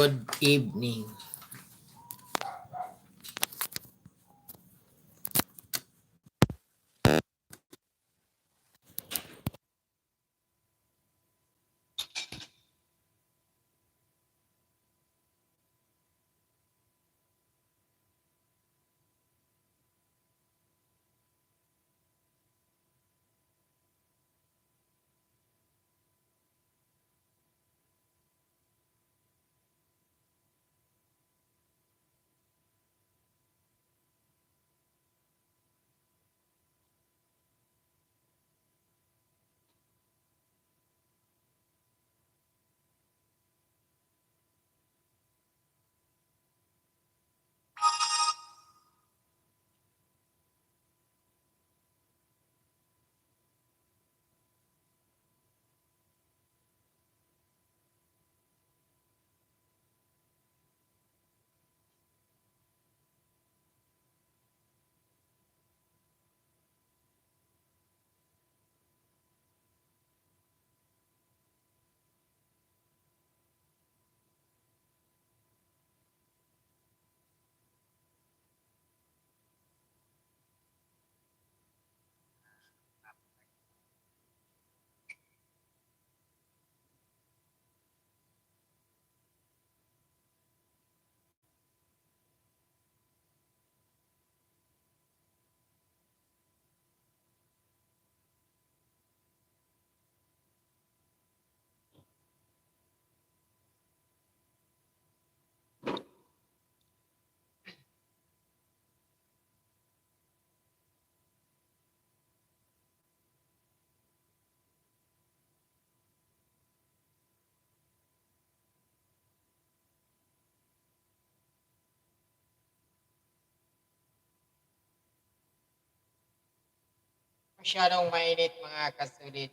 Good evening. Masyadong mainit mga kasulit.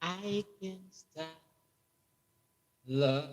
I can stop love.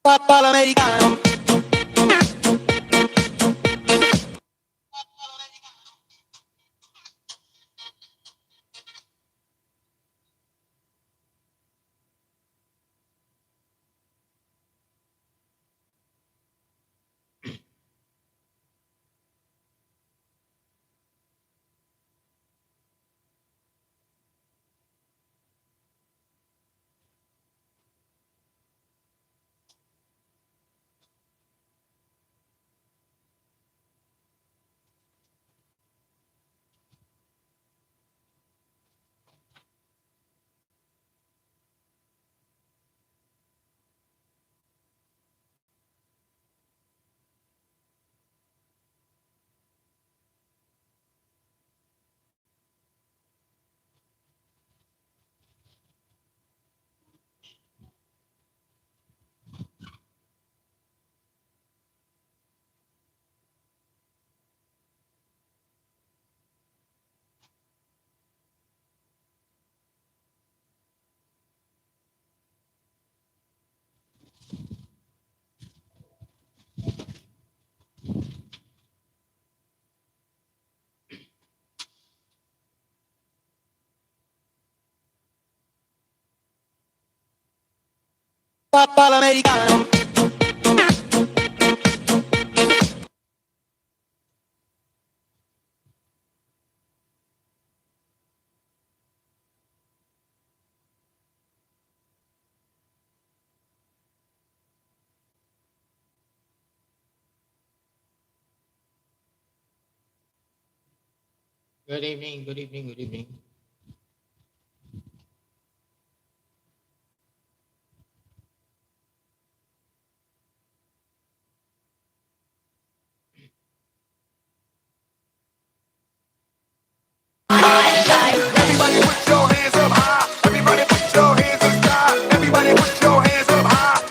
Papà l'americano. Papà l'americano. Good evening, good evening, good evening. Everybody put your hands up high. Everybody put your hands up high. Everybody put your hands up high.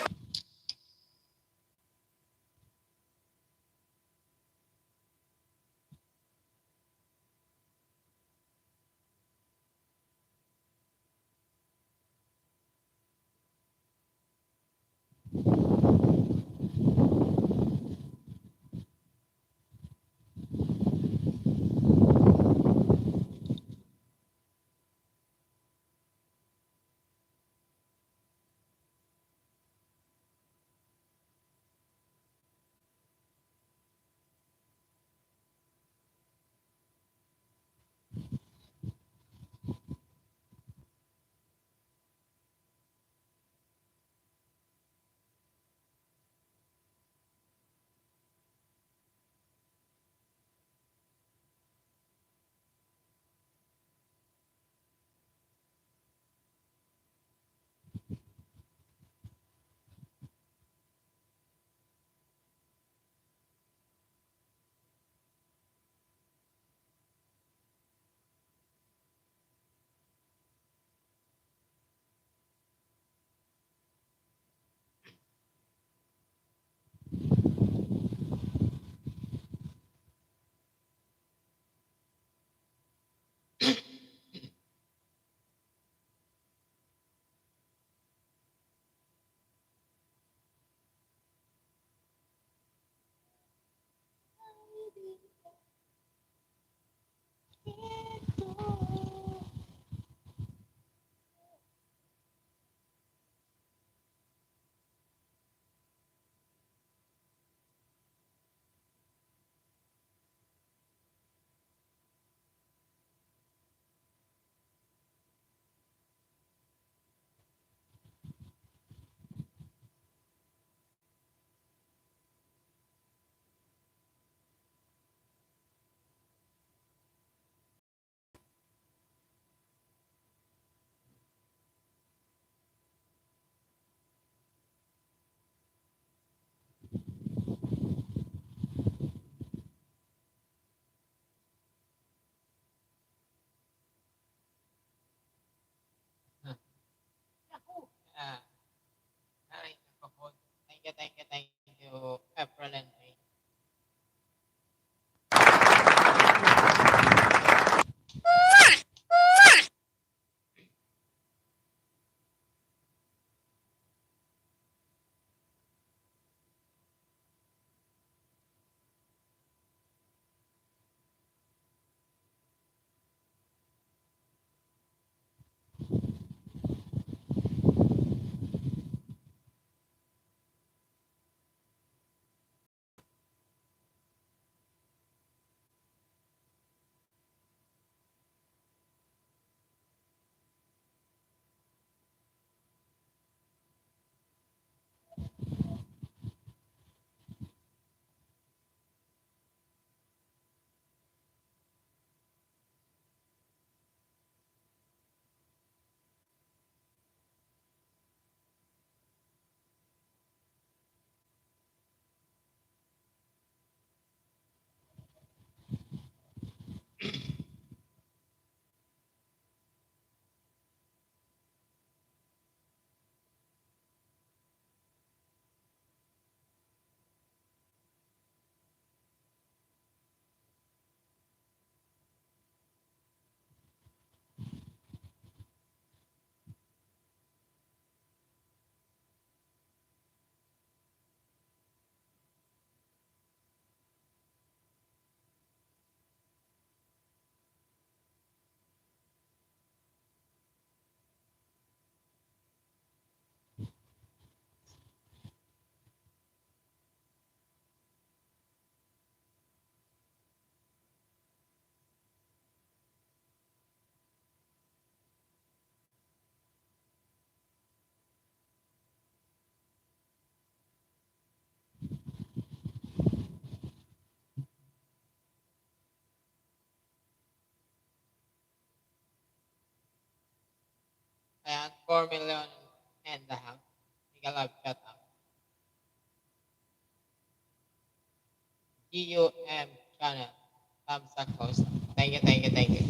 Ayan, 4 million and a half. Mega love shout out. GUM channel. Thumbs up host. Thank you, thank you, thank you.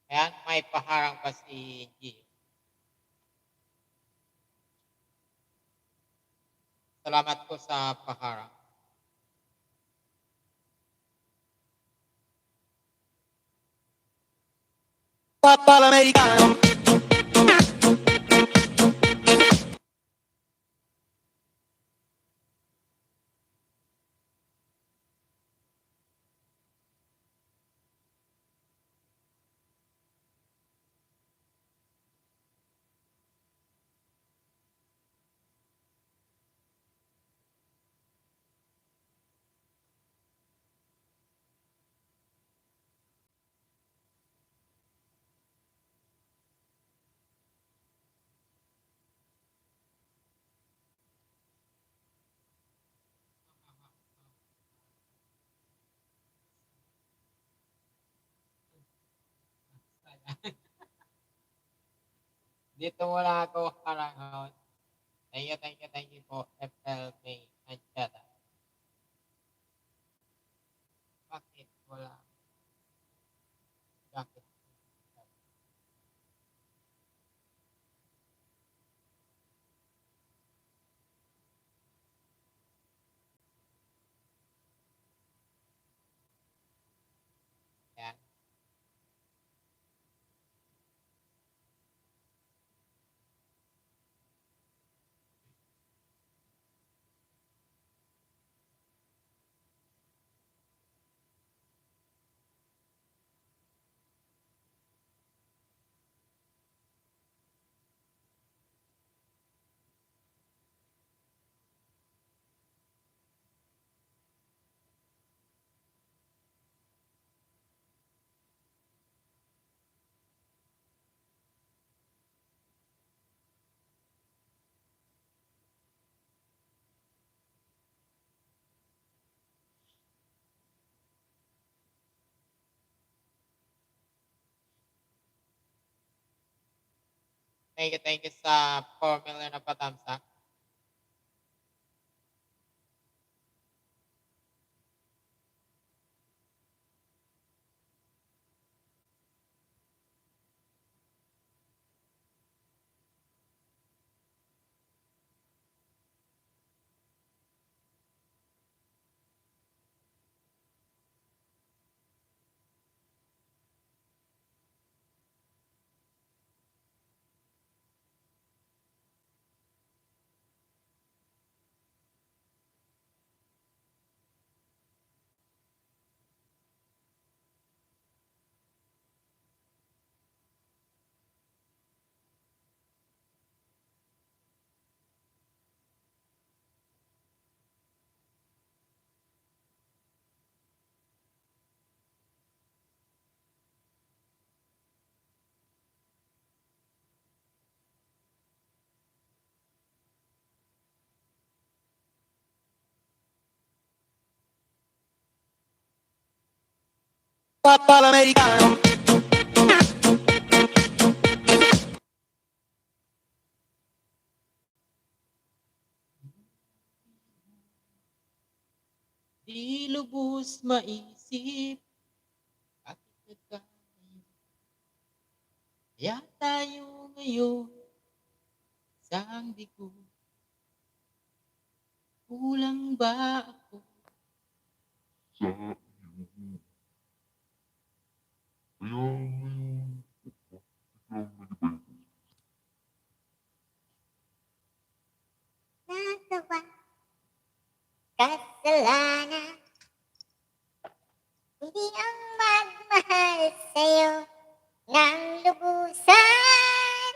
Ayan, may paharang pa si G. Salamat po sa paharang. Papal americano. Dito muna ako harang. Thank you po, FL May Anchada. Bakit wala? Bakit? Yan. Thank you sa 4 million na patamsak. Papal americano. Di lubos maisip. Bakit nagkakayo? Kaya tayo ngayon. Isang bigo. Kulang ba ako? Nagawa kasalanan, hindi ang magmahal sa'yo ng lubusan.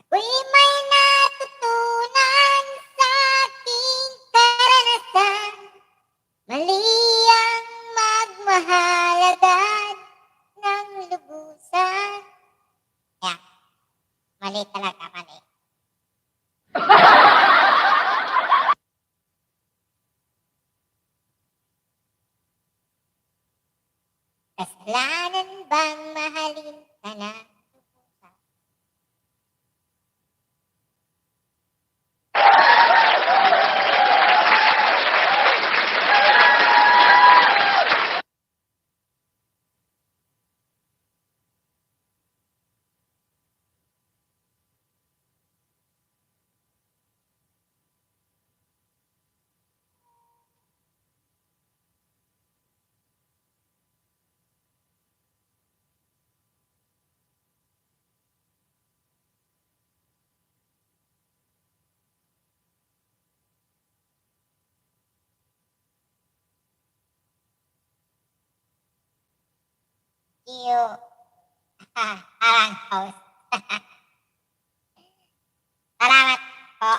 Ako'y may natutunan sa aking karanasan. Mali ang magmahal agad ng lubusan. Yeah, mali talaga, mali. kasalanan bang mahalin ka na? You, parang host. Salamat po.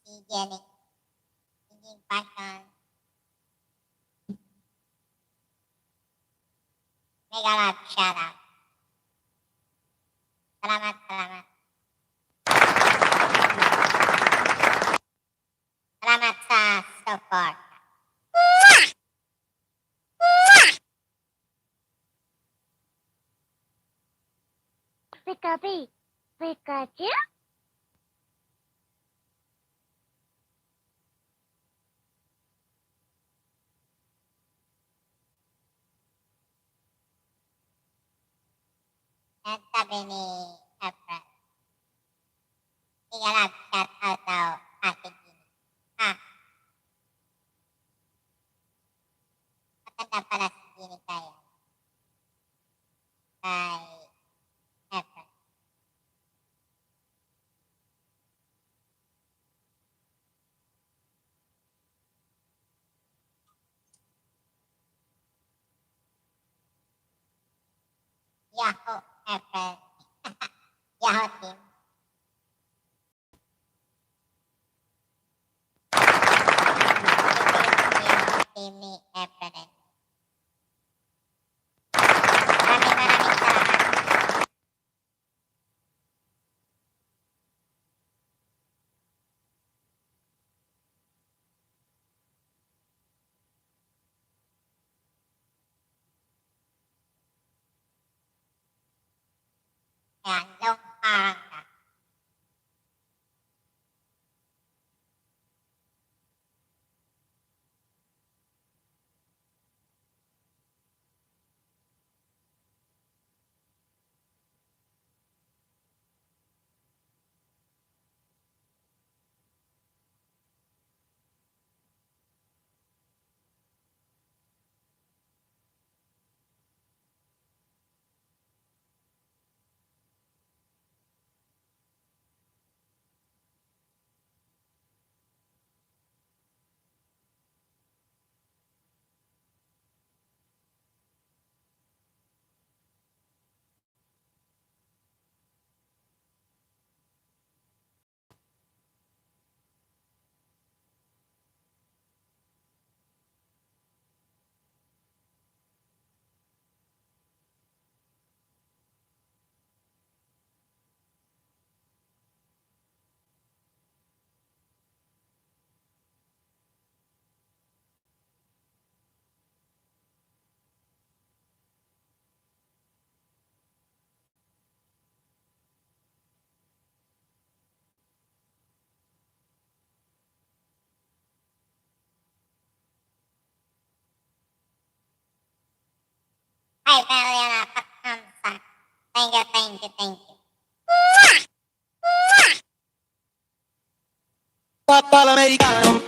Si Jenny. Hindi passion. Mega love shoutout. Salamat, salamat. Salamat sa support. Pikachu? Pikachu? At sabi ni Efren, Mega love shoutout daw Ate Jenny. Maganda pala si Jenny kaya. Kay Efren. Yahoo, Efren. Yahoo team. Yahoo team ni Efren. Maraming salamat. Ayan, long parang ka. Ay, pero yan napakhamsa. Thank you, thank you, thank you. Palamericano.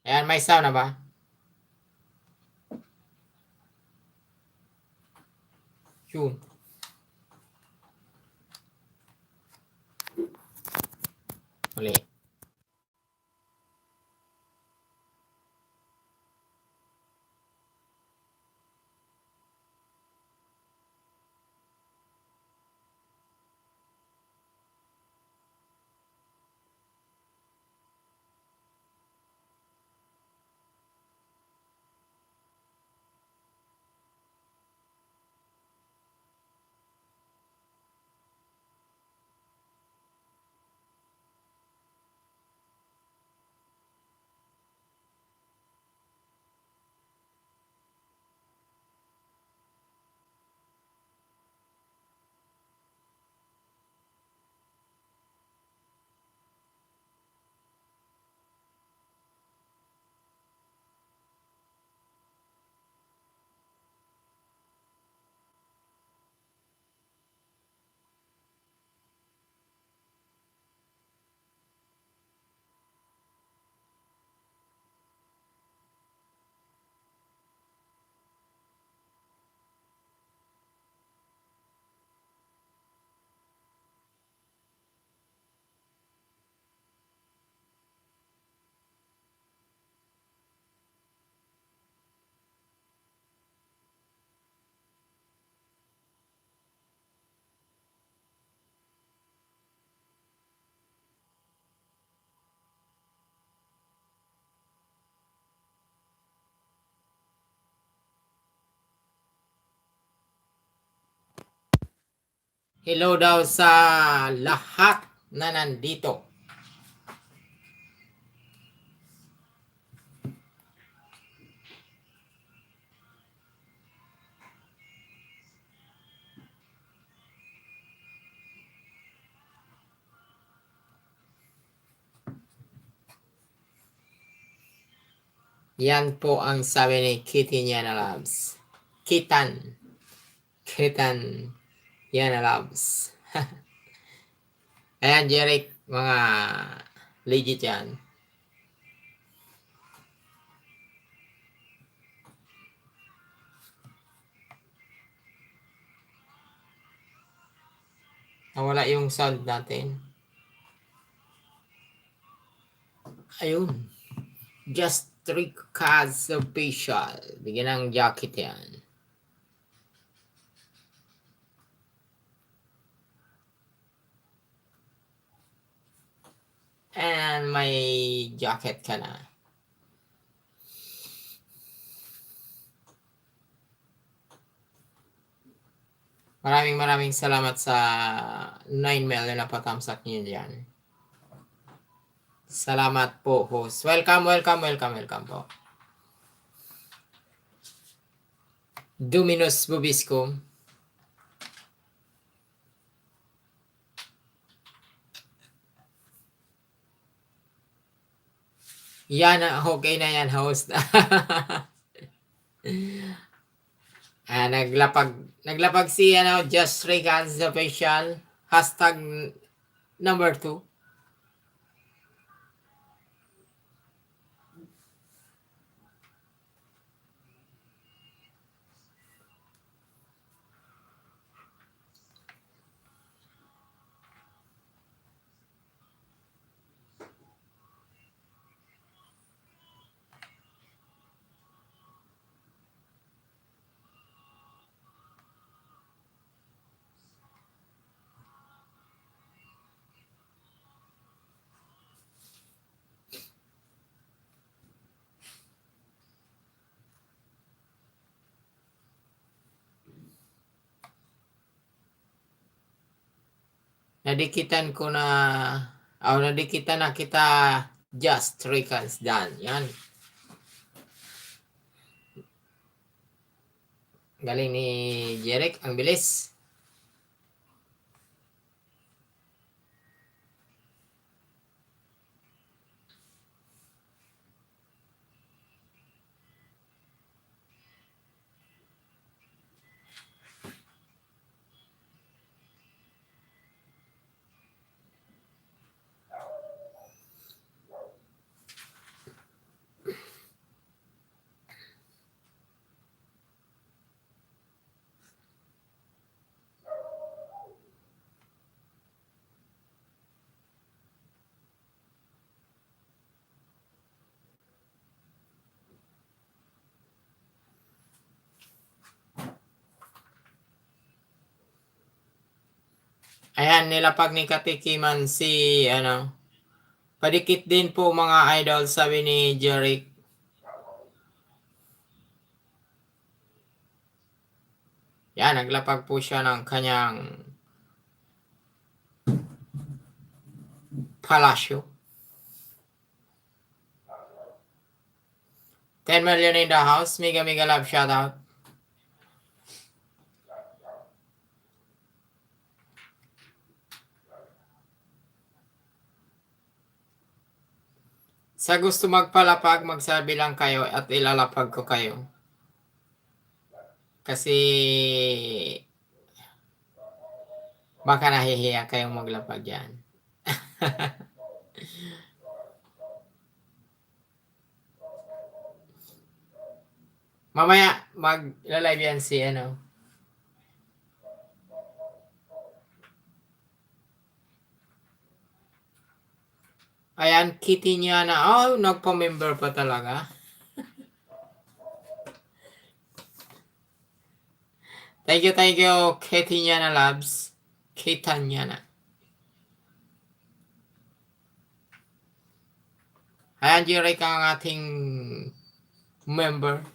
Ayan, may sound na ba? Yun. Uli. Hello daw sa lahat na nandito. Yan po ang sabi ni Kitty Yana Labs. Kitan Yana Labs. Ayan, Jeric, mga legit yan. Nawala yung sound natin. Ayun. Just 3 cards official. Bigyan ng jacket yan. And may jacket ka na. Maraming salamat sa 9 million na patamsak niyo dyan. Salamat po, host. Welcome po. Dominus Bubiscum. Yan, okay na yan, host. Naglapag si Just Regards Official. Hashtag number 2. Nadikitan na kita Just Regards done. Yan. Galing ni Jeric, ang bilis. Ayan, nilapag ni Katikiman si, padikit din po mga idol, sabi ni Jeric. Yan, naglapag po siya ng kanyang palasyo. 10 million in the house. Mega love shoutout. Sa gusto magpalapag, magsabi lang kayo at ilalapag ko kayo. Kasi baka nahihiya kayong maglapag yan. Mamaya mag-live yan si Ayan, Kitty niya na. Oh, nagpa-member pa talaga. Thank you, Kitty niya na loves. Kita niya na. Ayan, Jeric ang ating member.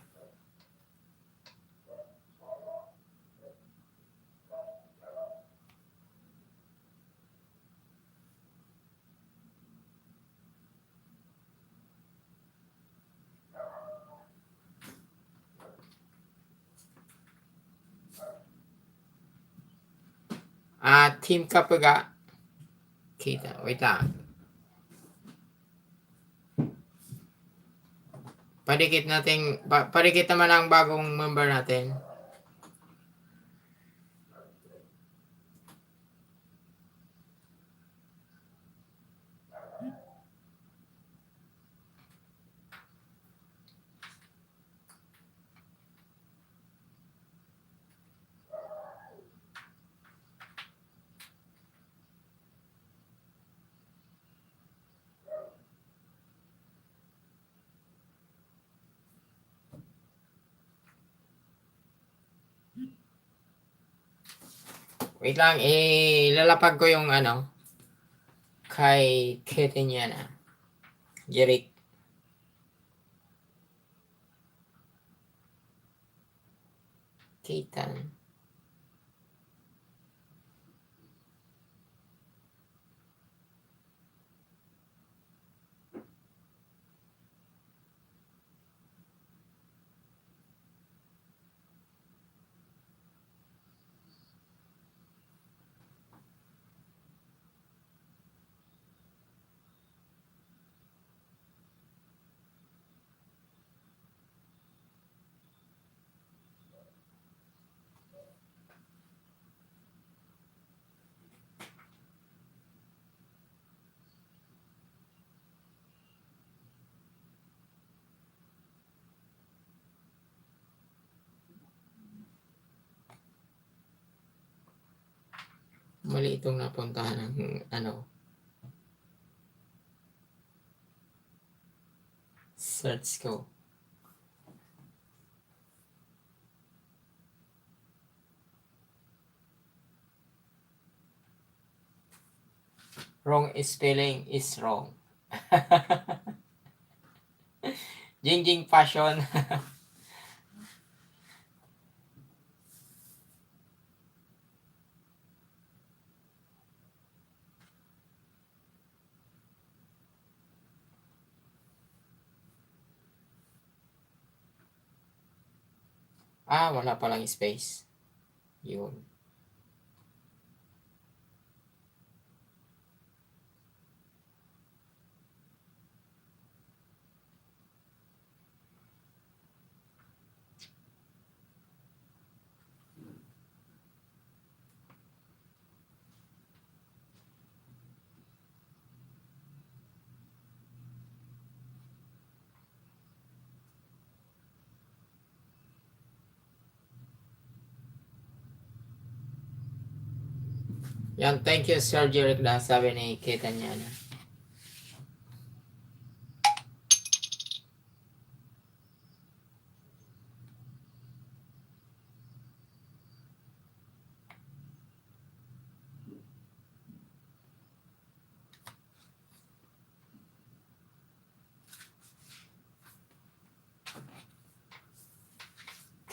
Team Kapaga. Kita. Wait lang. Padikit naman ang bagong member natin. Wait lang, lalapag ko yung kay Kitty niya na. Jeric. Kitan. Mali itong napuntahan ng search ko. Wrong spelling is wrong. Jingjing fashion. Wala palang space. Yun. Yan, thank you Sir Jeric na sabi ni Kita niya na.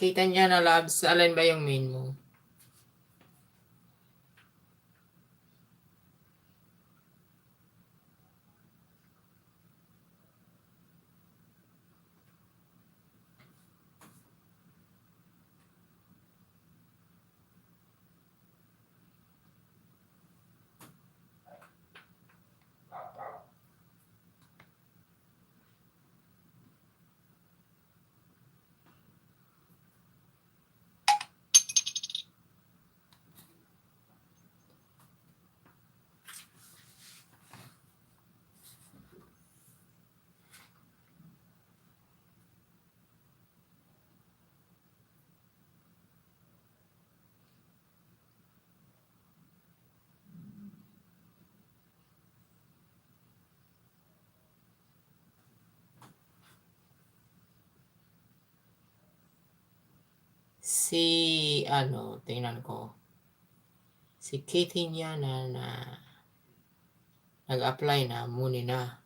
Kita niya na labs, alin ba yung main mo? Si, tingnan ko. Si Katie niya na nag-apply na, muni na.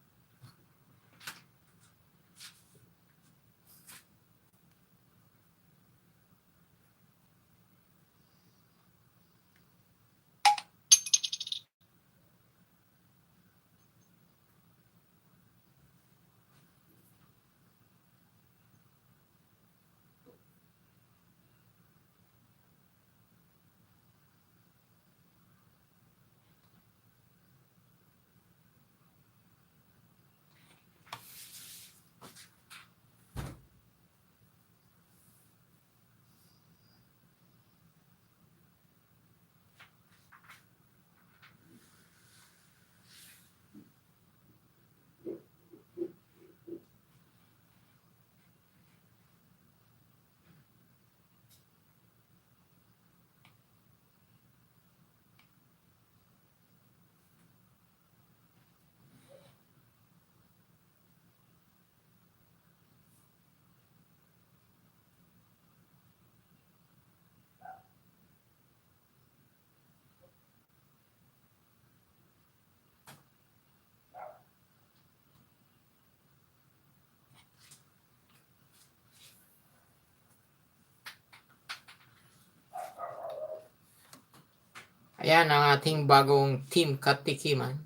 Ayan ang ating bagong team katikiman.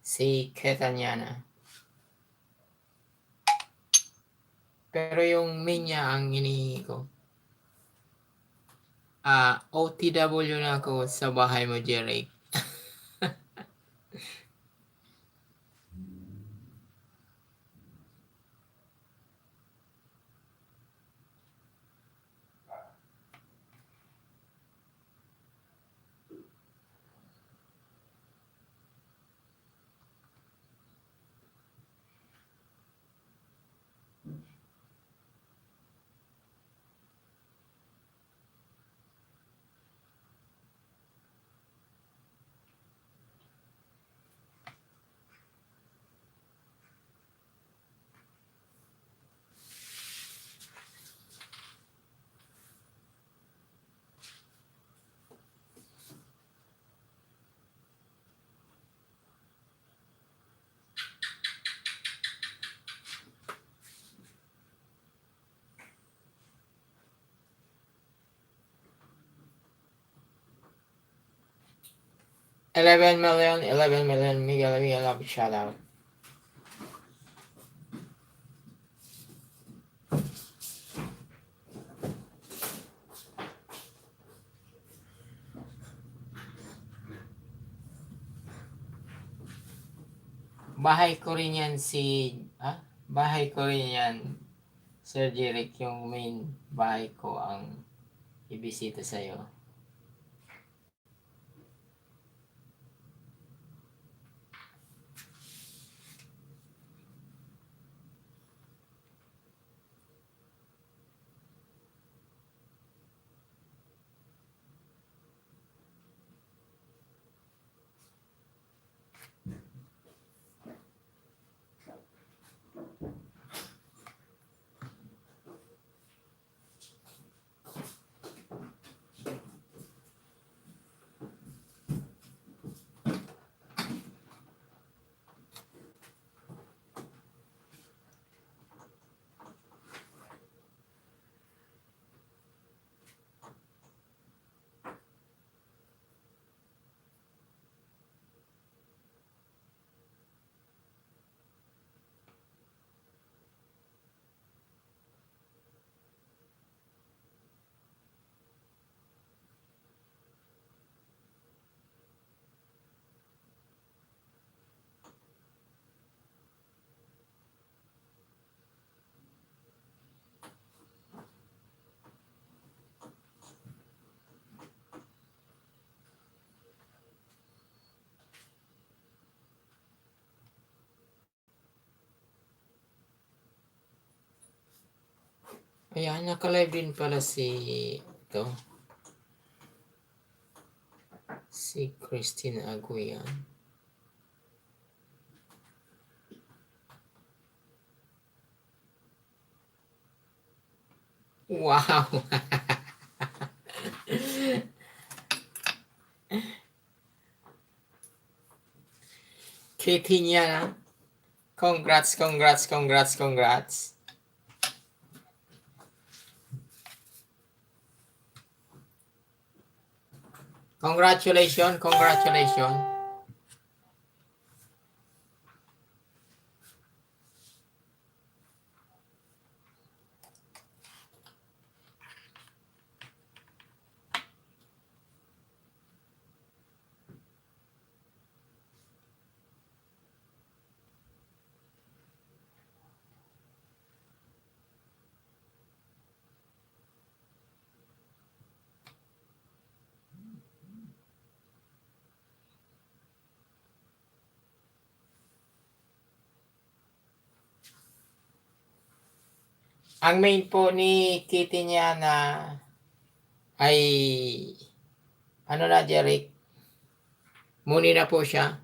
Si Ketanyana. Pero yung main niya ang hinihingi ko. OTW na ako sa bahay mo, Jeric. $11 million, Miguel, love shout out. Bahay ko rin yan bahay ko rin yan, Sir Jeric, yung main bahay ko ang ibisita sa'yo. Ayan, naka-live din pala ito, si Christine Aguian. Wow! Kitty niya na. Congrats, congrats, congrats, congrats. Congratulations, congratulations. Ang main po ni Kitty niya na ay ano na, Jeric? Muni na po siya.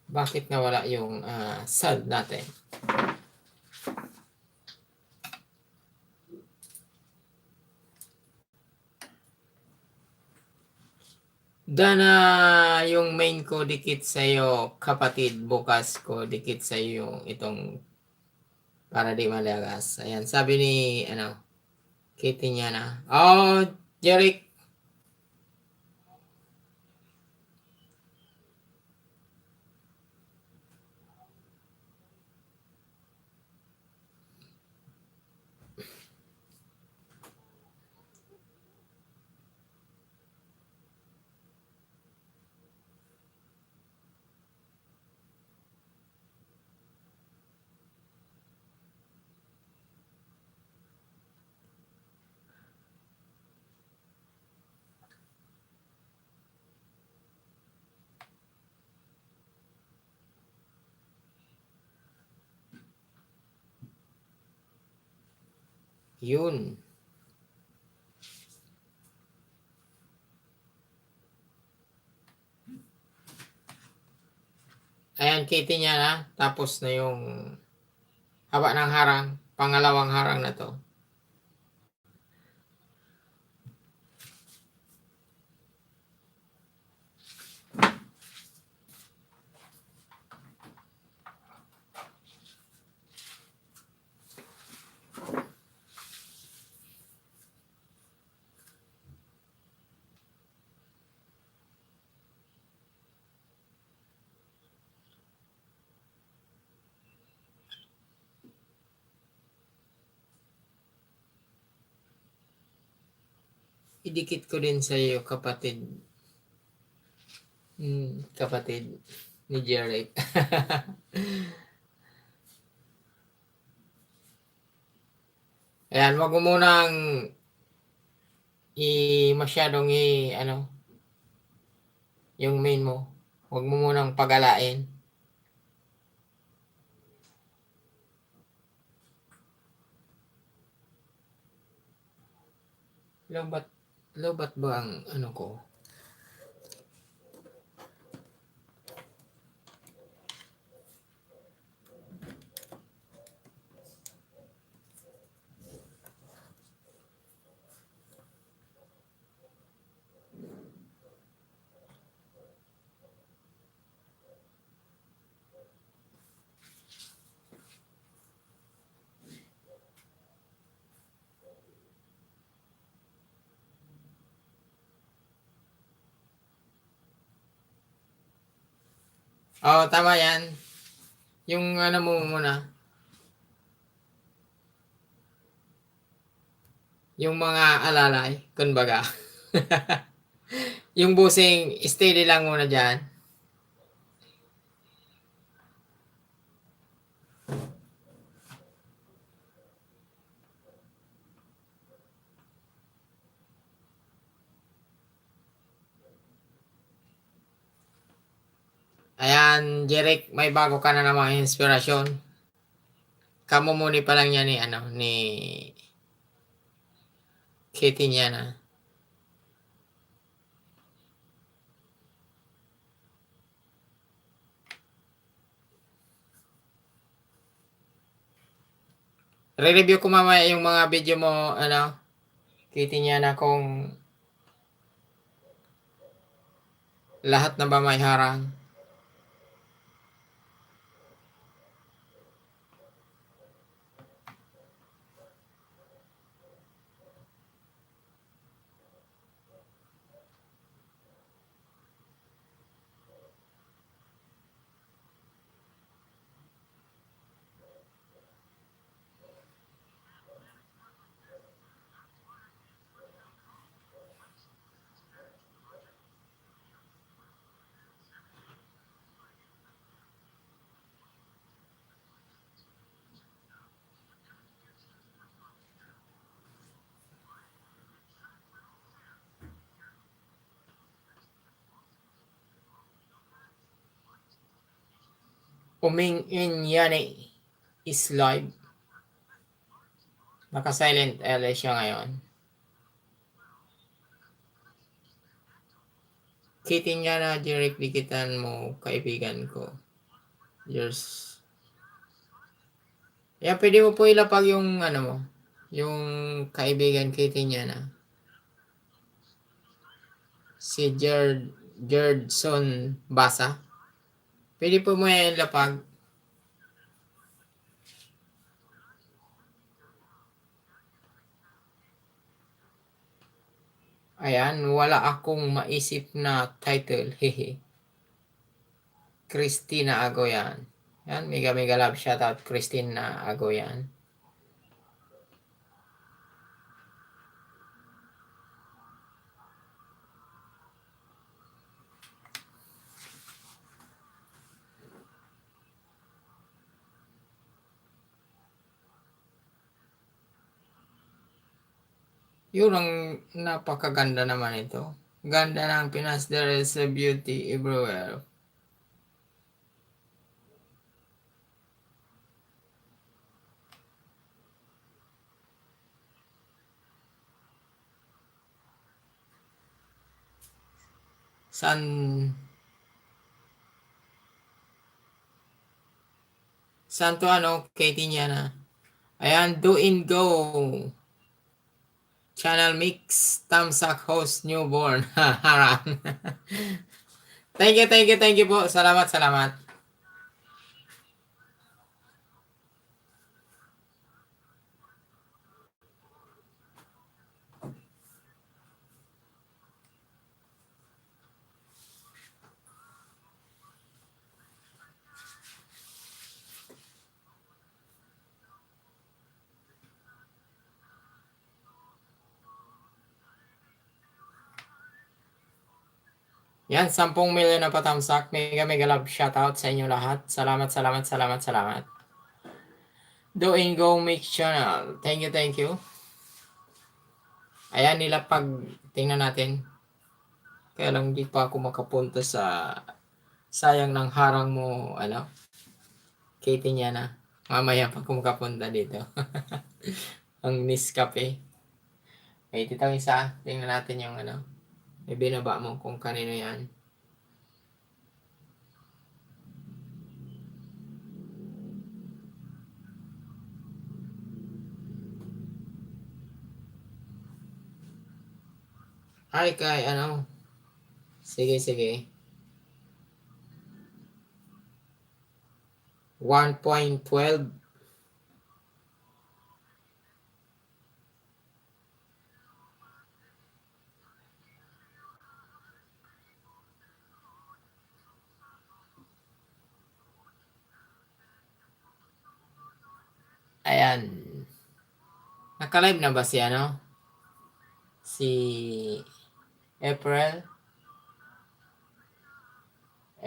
Bakit nawala yung sound natin? Dana, yung main ko dikit sa'yo, kapatid. Bukas ko dikit sa'yo yung itong para di malagas. Ayan, sabi ni, Kitty niya na. Oh, Jeric. Yun. Ayan, Kitty niya na. Tapos na yung haba ng harang. Pangalawang harang na to. Idikit ko din sa iyo, kapatid. Kapatid ni Jeric. Ayan, wag mo munang masyadong yung main mo. Wag mo munang pagalain. Lobat ba ang ko? Oo, tama yan. Yung mo muna. Yung mga alalay, kumbaga. Yung busing, steady lang muna dyan. Ayan, Jeric, may bago ka na namang inspirasyon. Kamumuni pa lang niya ni Kitty niya na. Re-review ko mamaya yung mga video mo, Kitty niya na kung lahat na ba may harang. Uming in yani is live. Naka-silent LA siya ngayon. Kitty niya na, Jeric, dikitan mo, kaibigan ko. Yours. Yan, pwede mo po ilapag yung, yung kaibigan Kitty niya na. Si Jerdson Basa. Pwede po mo ilapag. Ayan, wala akong maisip na title. Hehe. Christina Agoyan. Yan, mega love shoutout Christina Agoyan. Yun ang napakaganda naman ito. Ganda ng Pinas, there is a beauty everywhere. Saan to Katie niya na. Ayan, do in go. Channel mix, Tamsak host, newborn. Harang. Thank you po. Salamat. Yan, 10 million na patamsak. Mega love shoutout sa inyo lahat. Salamat. Doing go mix channel. Thank you. Ayan, nilapag. Tingnan natin. Kaya lang di pa ako makapunta sa sayang ng harang mo, Katie niya na. Mamaya pa ako makapunta dito. Ang Nescafe. Okay, titang isa. Tingnan natin yung may binaba mo kung kanino yan. Ay, kay Sige. 1.12. Ayan. Naka-live na ba si si April?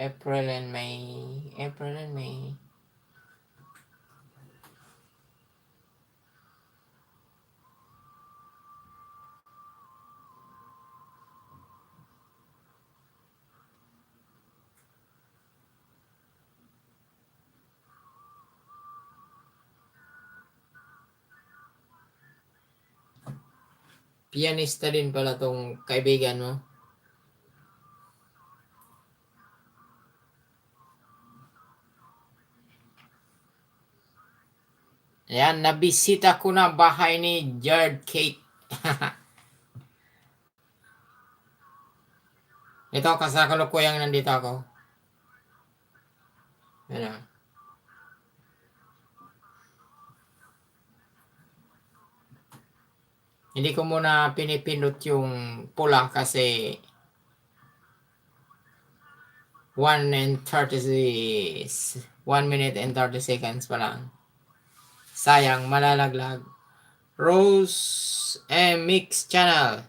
April and May. April and May. Pianista din pala tong kaibigan mo. Ayan, nabisita ko na bahay ni Jared Kate. Ito, kasakalukuyang nandito ako. Ayan. Hindi ko muna pinipindot yung pula kasi 1 minute and 30 seconds pa lang. Sayang, malalaglag. Rose and Mix Channel.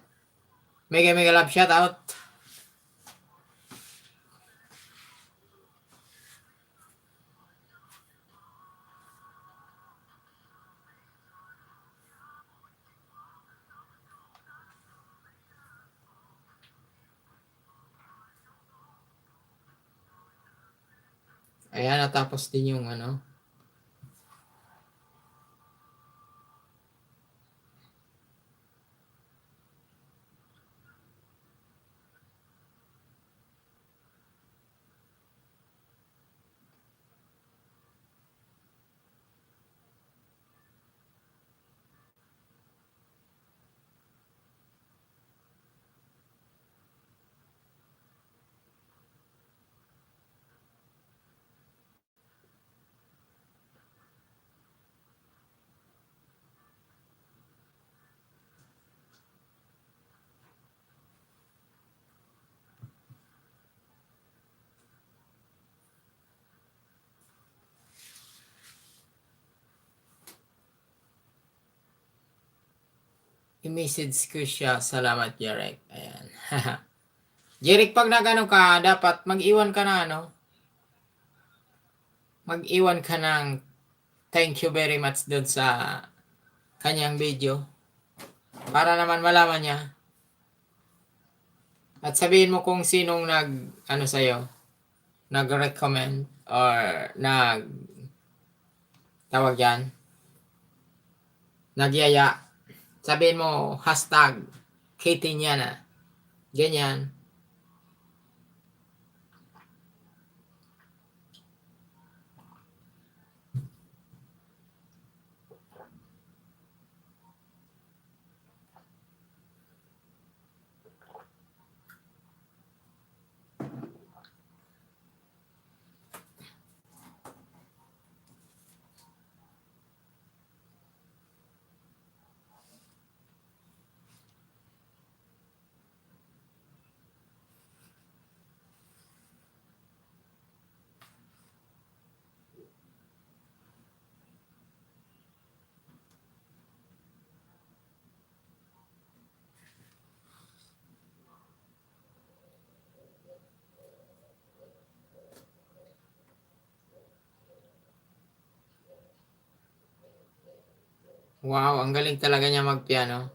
Mega love shout out. Ayan, natapos din yung ano. I-message ko siya. Salamat, Jarek. Ayan. Jarek, pag nagano ka, dapat mag-iwan ka na, ano? Mag-iwan ka ng thank you very much doon sa kanyang video. Para naman malaman niya. At sabihin mo kung sinong ano sa'yo, nag-recommend or tawag yan, nagyaya. Sabihin mo, hashtag, Katie niya na. Ganyan. Wow, ang galing talaga niya magpiano.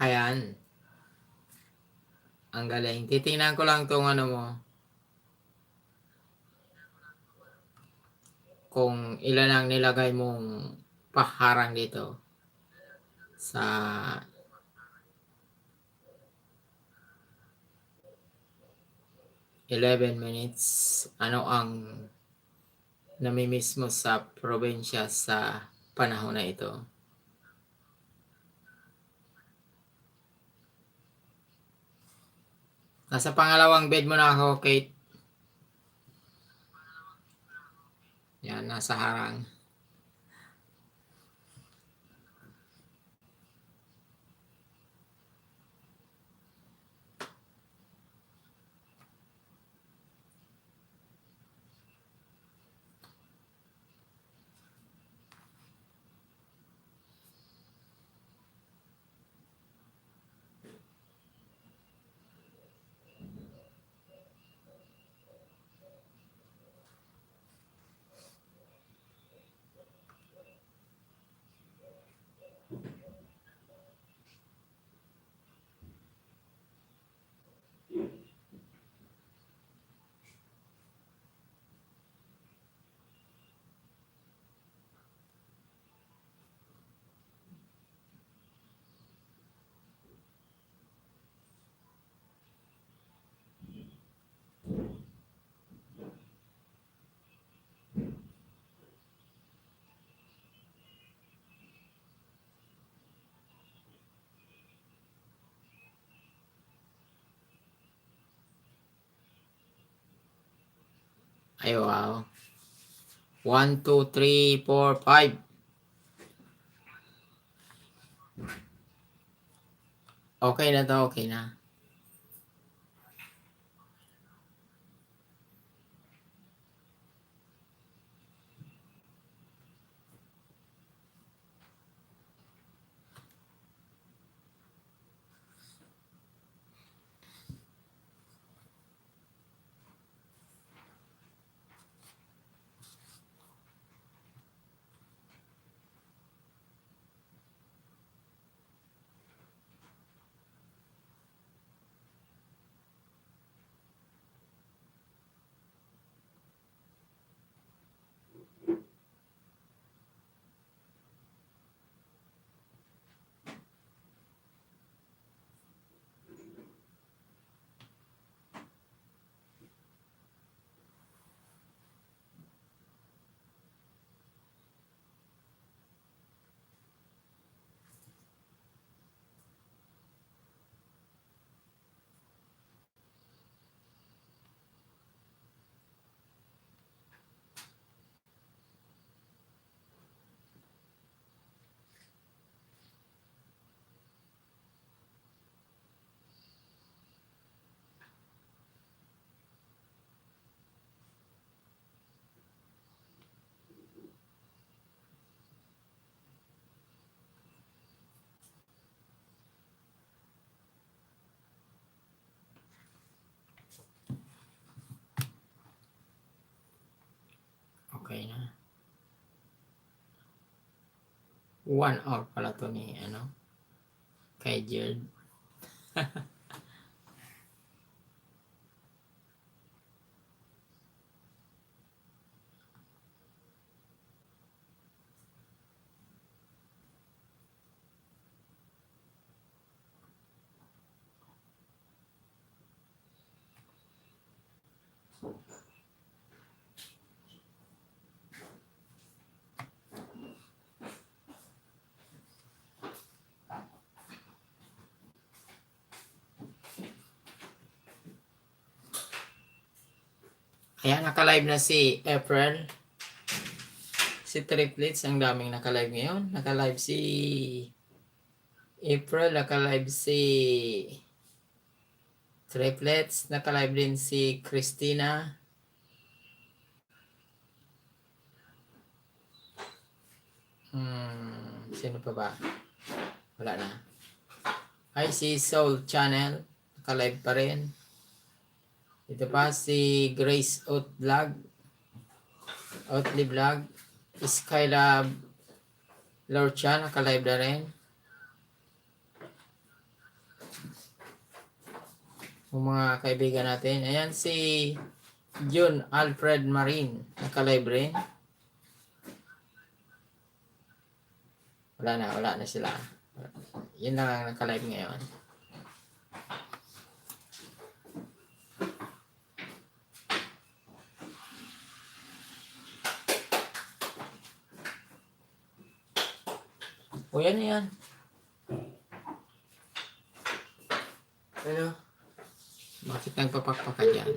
Ayan. Ang galing. Titingnan ko lang tong ano mo. Kung ilan ang nilagay mong paharang dito. Sa 11 minutes. Ano ang namimiss mo sa probinsya sa panahon na ito? Nasa pangalawang bed mo na ako, Kate. Yan, nasa harang. Ay, wow. 1, 2, 3, 4, 5. Okay na to, okay na. Okay na. 1 hour pala to ni, kay Jared. Ayan, naka-live na si April. Si Triplets, ang daming naka-live ngayon. Naka-live si April, naka-live si Triplets, naka-live din si Christina. Sino pa ba? Wala na. Ay, si Soul Channel, naka-live pa rin. Ito pa si Grace Outly Vlog, Skylab Lorcha, naka-live na rin. Yung mga kaibigan natin. Ayan si June Alfred Marin, naka-live rin. Wala na sila. Yun lang ang naka-live ngayon. O yan na yan. Ano? Bakit nagpapakpak ka dyan?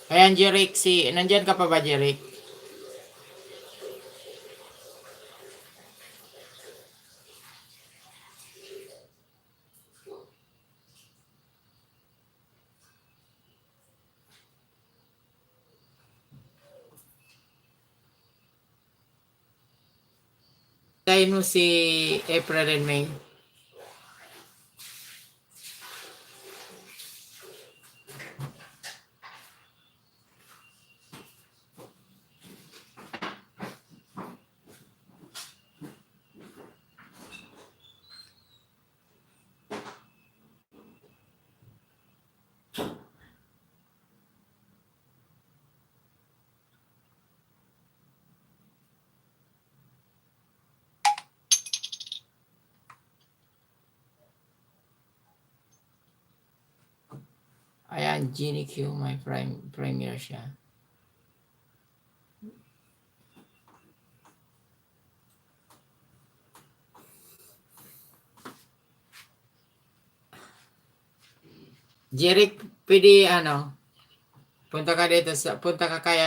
Ayan, Jeric, nandyan ka pa ba, Jeric? Tayo mo si April and May. Ayan, Genie Q, my premier siya. Jeric, pwede punta ka dito punta ka kay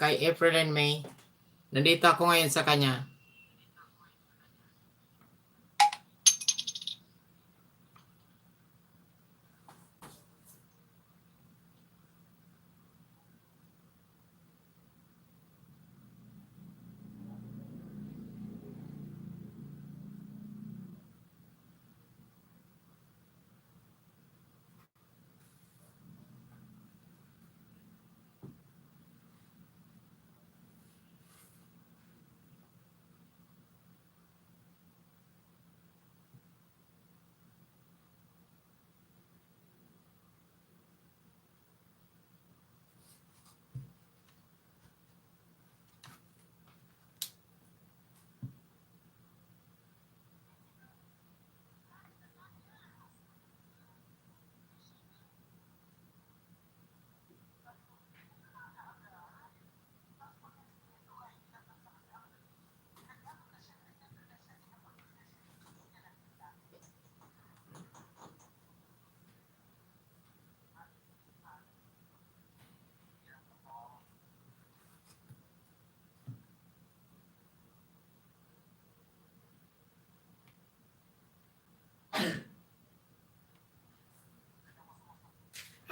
kay April and May. Nandito ako ngayon sa kanya.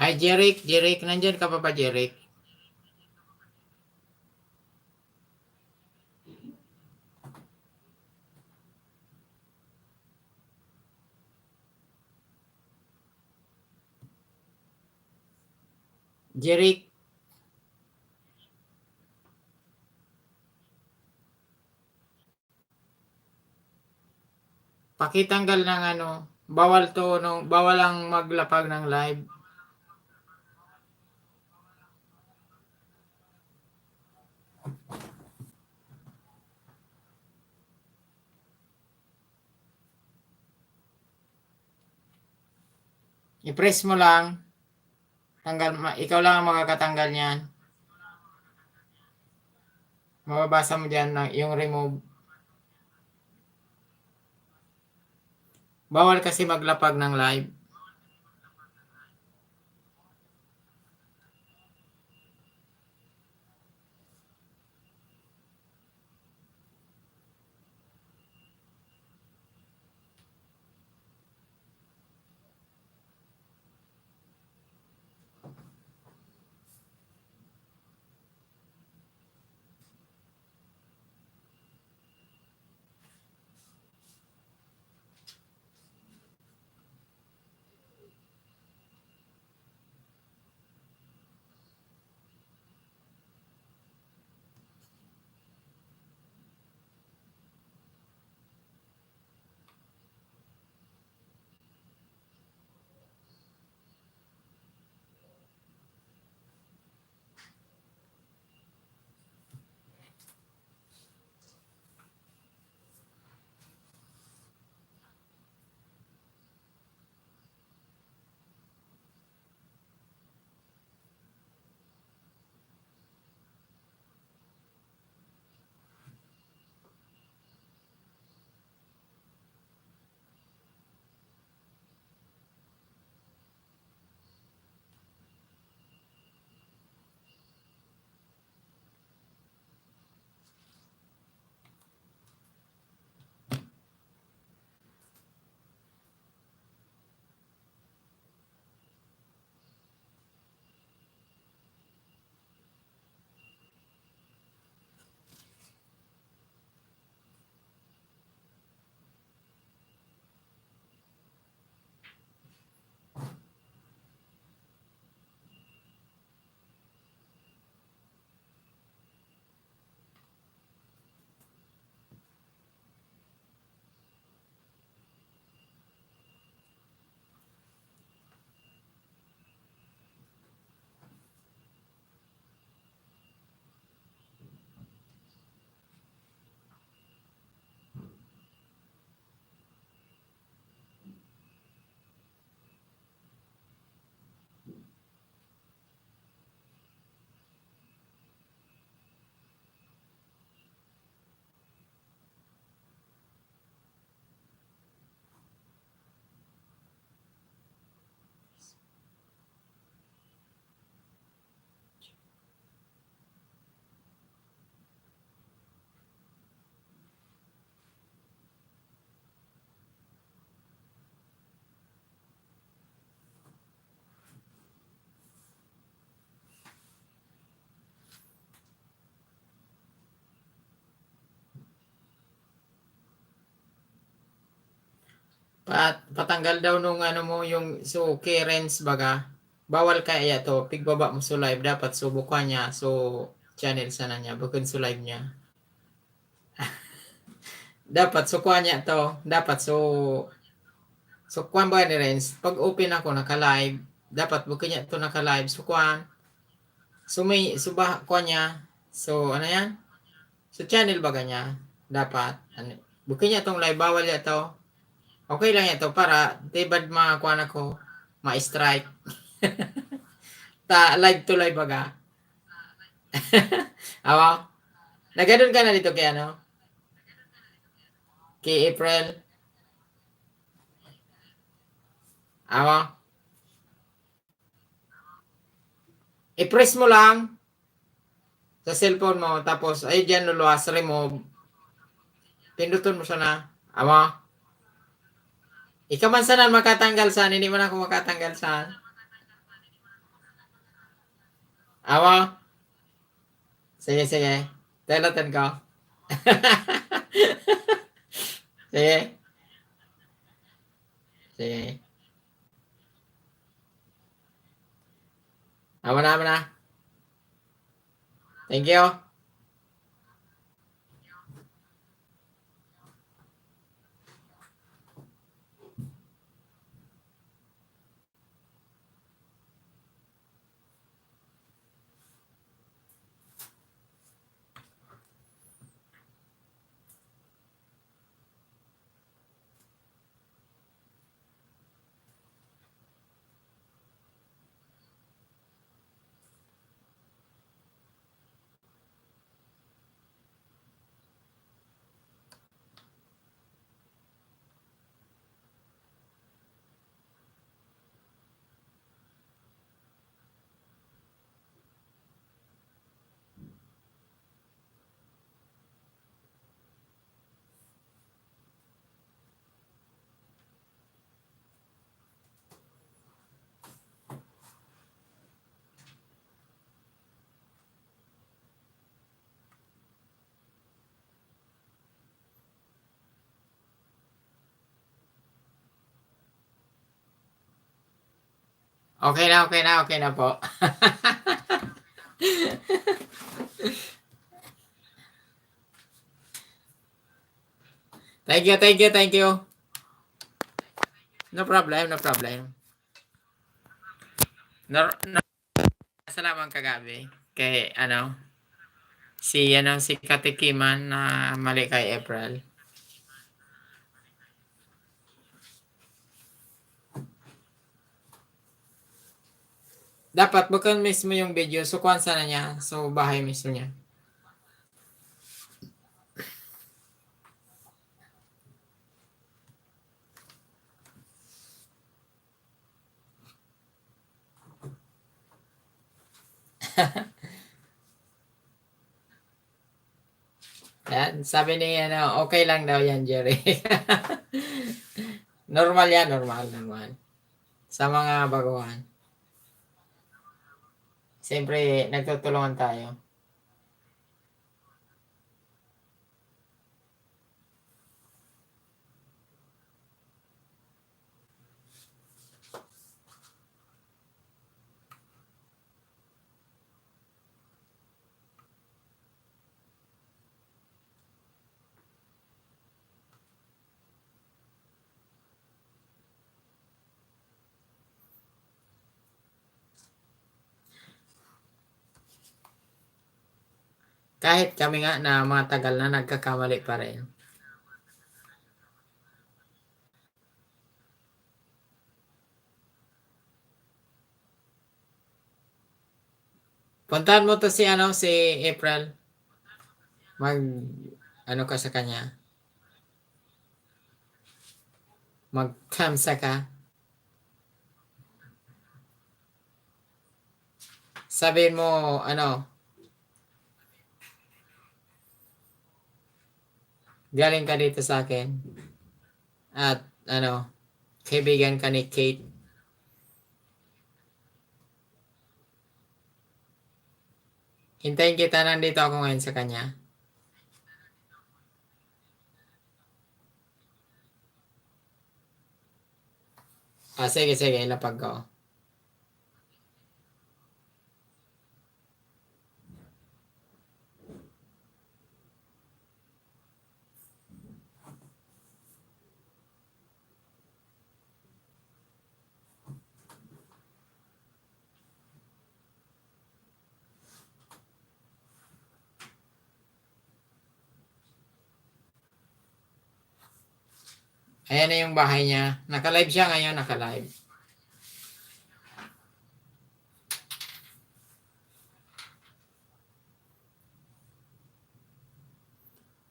Ay, Jeric, nandyan ka pa ba, Jeric? Jeric, pakitanggal ng bawal ang maglapag ng live. I-press mo lang. Ikaw lang ang makakatanggal niyan. Mababasa mo diyan yung remove. Bawal kasi maglapag ng live. Patanggal daw nung ano mo yung so Karens baga. Bawal kaya to. Pigbaba mo sa live dapat subukan niya. So channel sana niya bukod sa live niya. Dapat so kuha niya to. Dapat so kuha ba ni Renz? Pag open ako naka-live, dapat bukod niya to naka-live. So kuha. So may suba kuha niya. So ano yan? So channel baga niya. Dapat. Ano, bukod niya tong live. Bawal niya to. Okay lang ito para tibad makakuha na ko ma-strike. Live to live baga. Awa. Nagadun ka na dito kay ano? Kay April. Awa. I-press mo lang sa cellphone mo tapos ay diyan luluwas remove. Pindutin mo sana. Awa. Ikaw man sana makatanggal saan, hindi man ako makatanggal saan. Awa. Sige, sige. Telatan ko. Sige. Sige. Awa na. Thank you. Okay na po. Thank you. No problem. Salamat kagabi kay si Katikiman na mali kay April. Dapat bukan mismo yung video, so kuhan sana niya, so bahay mismo niya. Yan, sabi ni okay lang daw yan, Jerry. Normal yan, normal. Sa mga baguhan. Siyempre, nagtutulungan tayo. Kahit kami nga na mga tagal na nagkakamali pa rin. Puntahan mo to si April. Ka sa kanya. Magkamsa ka. Sabihin mo, galing ka dito sa akin. At, kaibigan ka ni Kate. Hintayin kita, nandito ako ngayon sa kanya. Sige, sige, ilapag ko. Ayan na yung bahay niya. Naka-live siya ngayon, naka-live.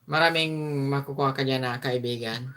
Maraming makukuha ka dyan na kaibigan.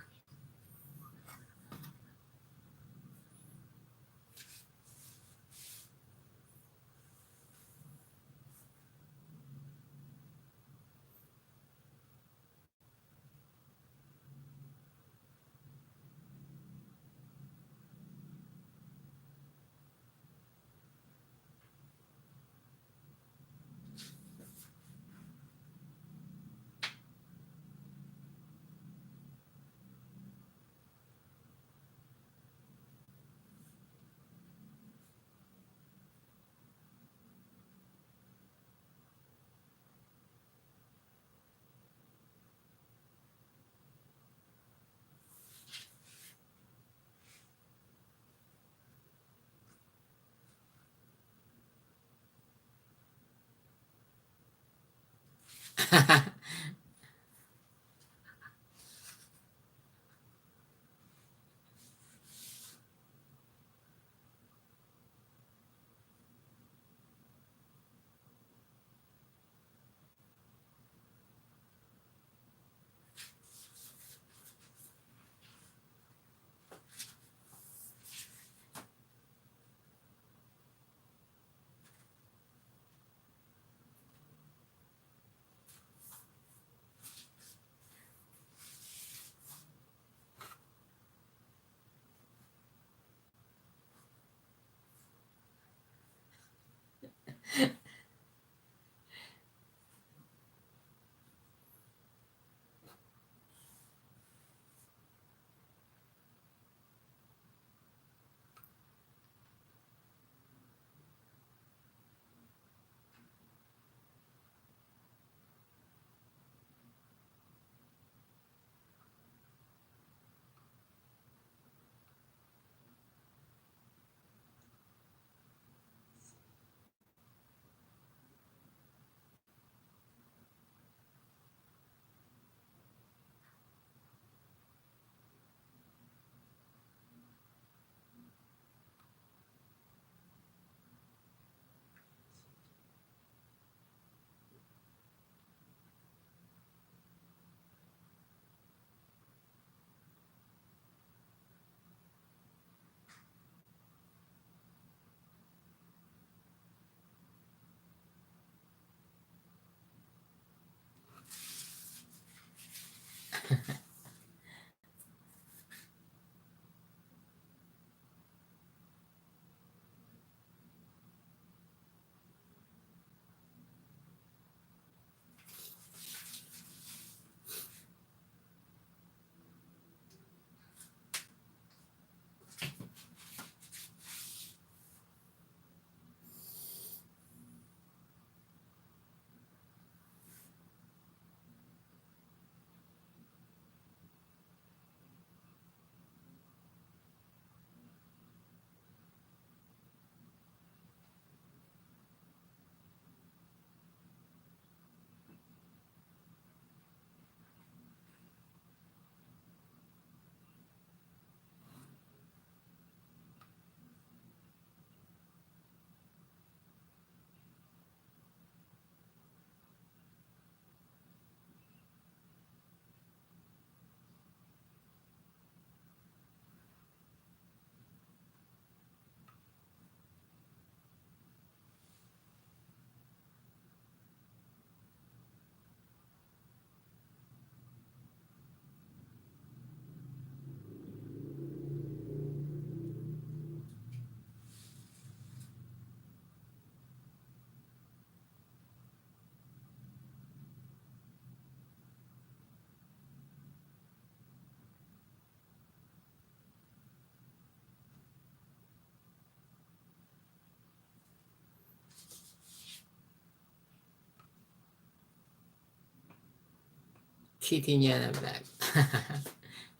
kitty niya na vlog.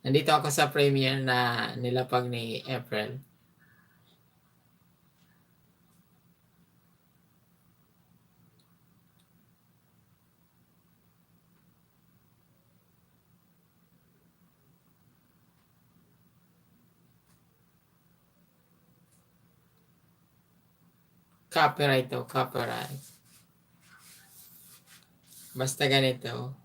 Nandito ako sa premiere na nilapag ni April. Copyright to, copyright. Basta ganito.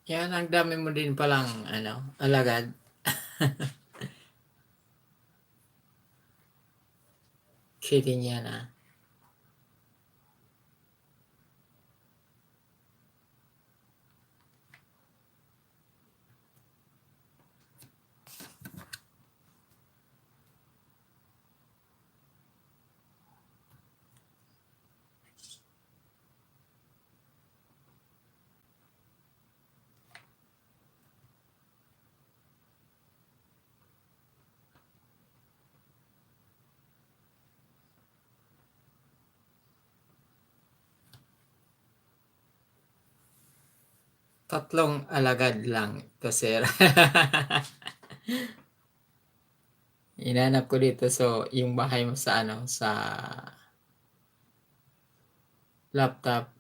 Yan, ang dami mo din palang, alagad. Kidding yan, ah. Tatlong alagad lang to, sir. Inanap ko dito, so yung bahay mo sa sa laptop.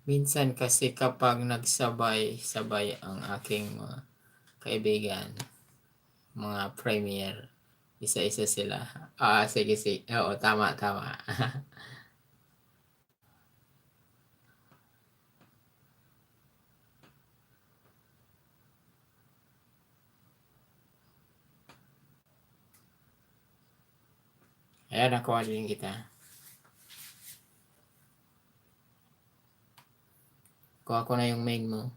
Minsan kasi kapag nagsabay-sabay ang aking mga kaibigan, mga premier, isa-isa sila. Sige, sige. Oo, tama, tama. Ayan, nakuha din kita. Kuha ko na yung main mo.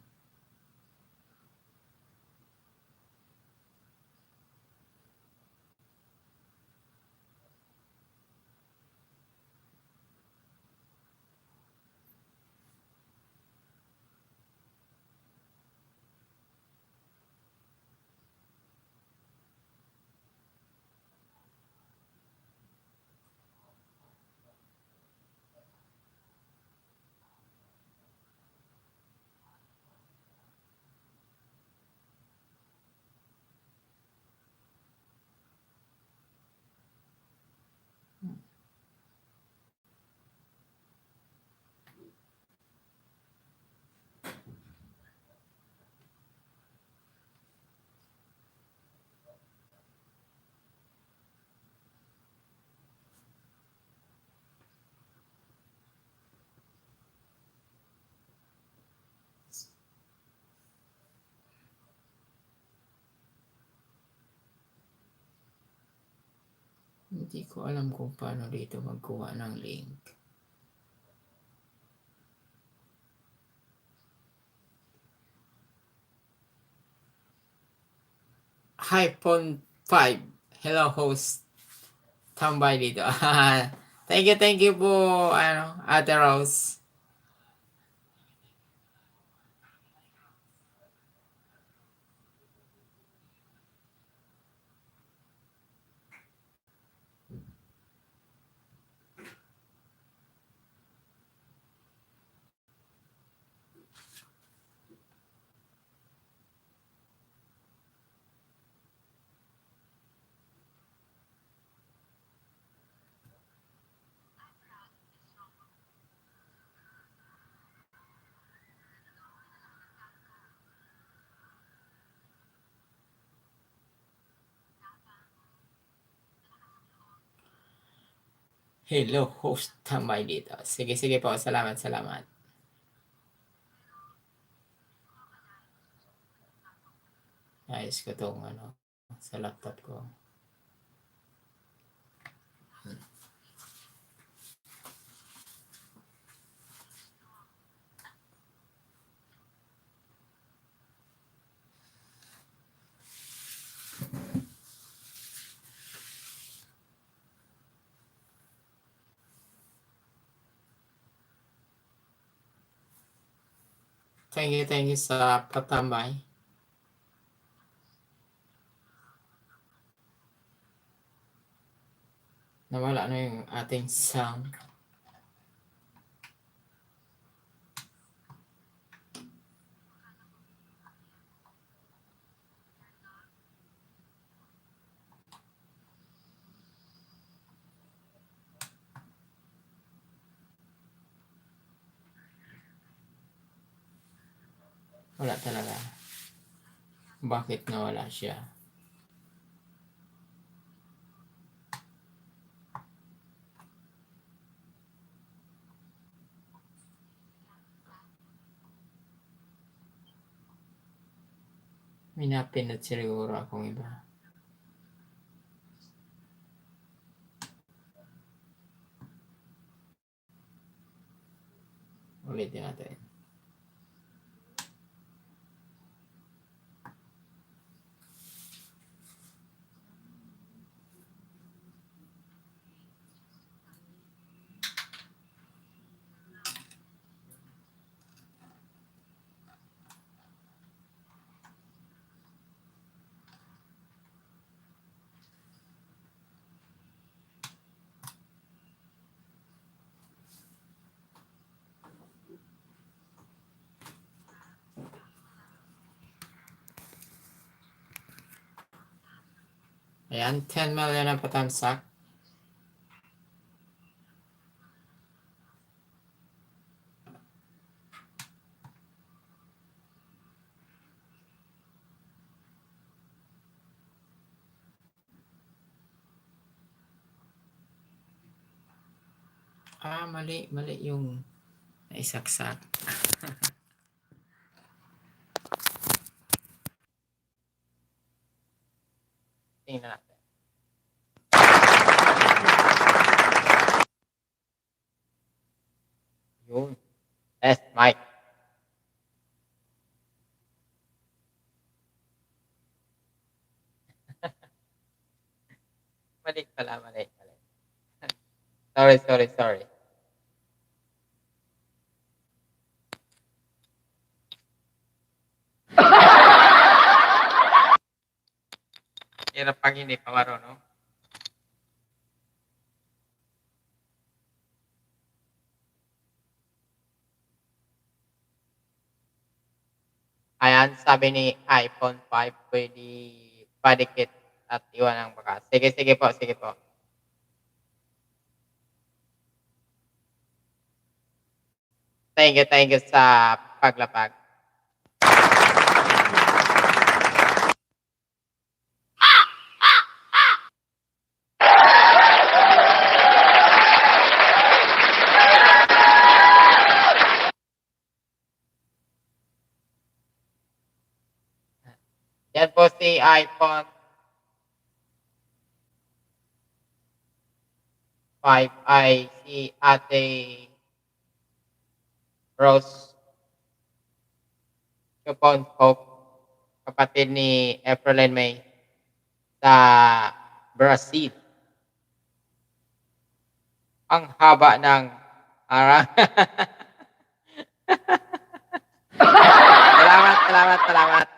Hindi ko alam kung paano dito magkuha ng link. Hyphone 5. Hello, host. Tambay dito. Thank you po, Ate Rose. Hello, host. Tambay dito. Sige, sige po. Salamat, salamat. Ayos ko tong sa laptop ko. Thank you sa patambay. Nawala na yung ating sound. Wala talaga. Bakit nawala siya? May napindot siguro akong iba. Ulitin natin. Ayan, 10 million ang patansak. Mali yung naisaksak. Tingnan natin. Yun. Test mic. Mali pala. Sorry. Hirap pag hindi pa marunong. Ayan, sabi ni iPhone 5, pwede padikit at iwan ang bakas. Sige po. Thank you sa paglapag. Yan po si iPhone 5 ay si Ate Rose Chupon Hope, kapatid ni April and May sa Brazil. Ang haba ng arang. Salamat.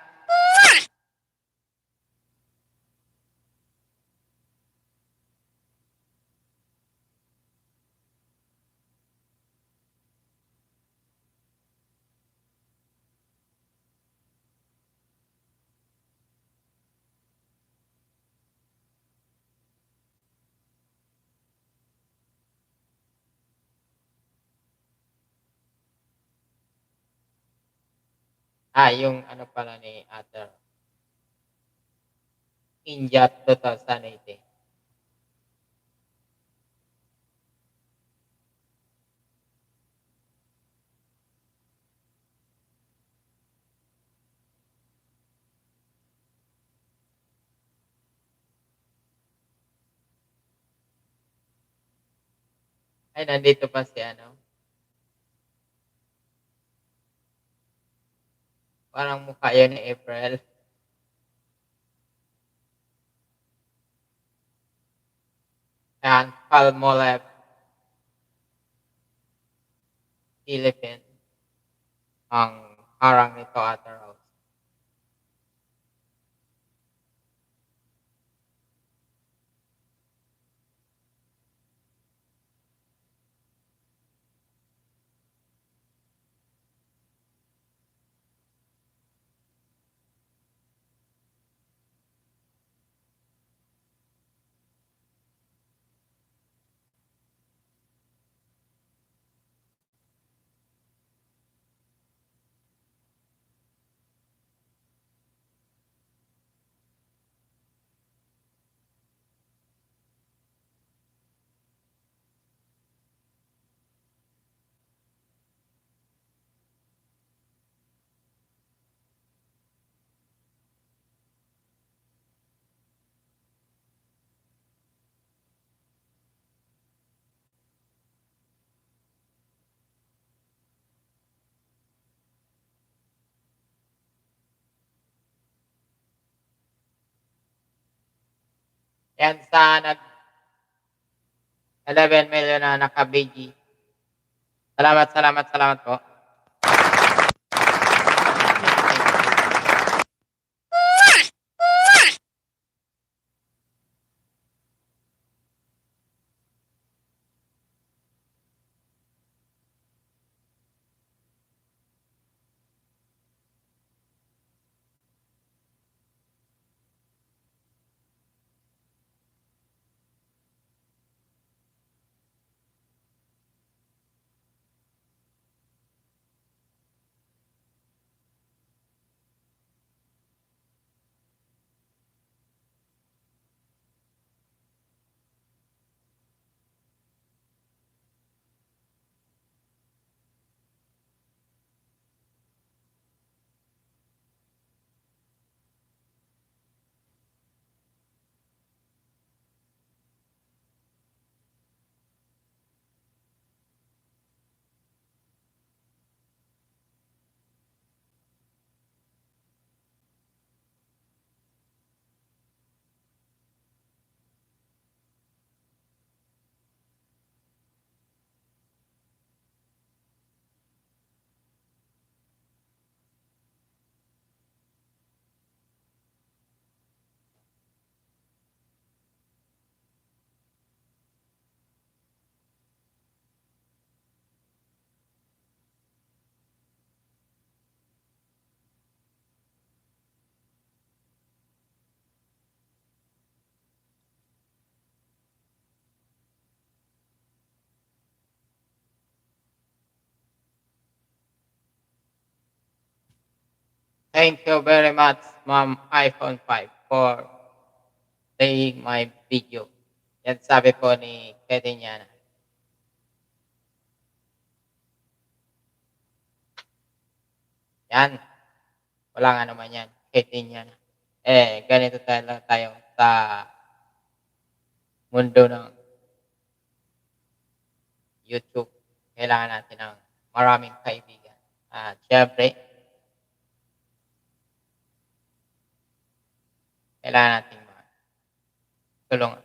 Yung ano pala ni Ate India 2018. Ay, nandito pa si ano. Parang mukha yun ni April. Ayan, Palmolive, Philippines. Ang harang nito, Ate Rose. Yan sa 11 million na naka-BG. Salamat po. Thank you very much, Ma'am iPhone 5 for playing my video. Yan sabi po ni Ketinyana. Yan. Wala nga naman yan. Ketinyana. Ganito tayo sa mundo ng YouTube. Kailangan natin ng maraming kaibigan. At syempre, kailangan natin tulungan.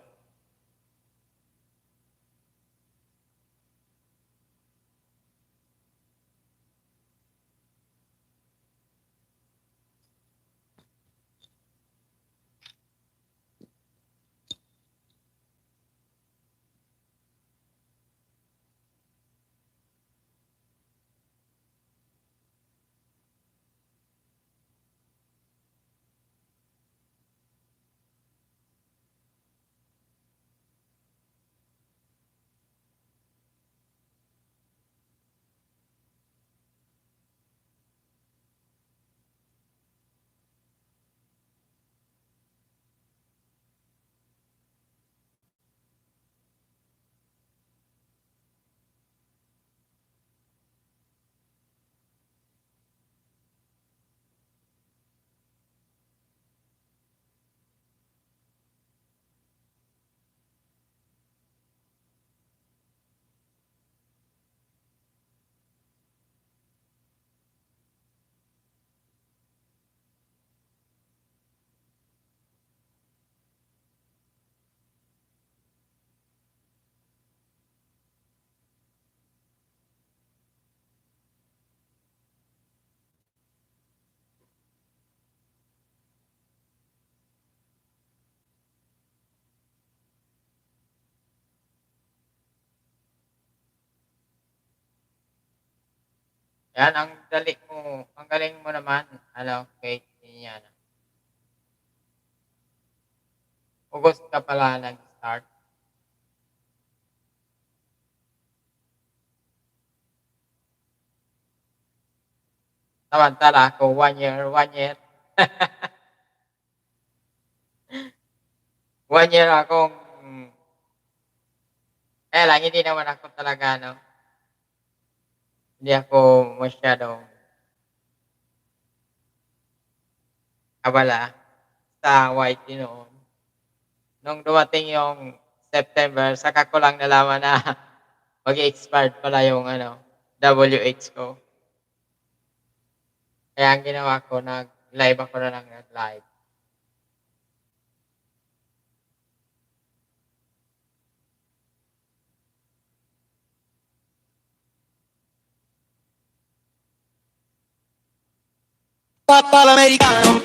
Yan, ang galing mo naman, Ketinyana. August ka pala nag-start. Samantala ako, 1 year. 1 year akong, lang, hindi naman ako talaga, hindi ako masyadong abala sa YT noon. Nung dumating yung September, saka ko lang nalaman na mag-expired pala yung WH ko. Kaya ang ginawa ko, nag-live ako na lang nag-live. papà l'americano.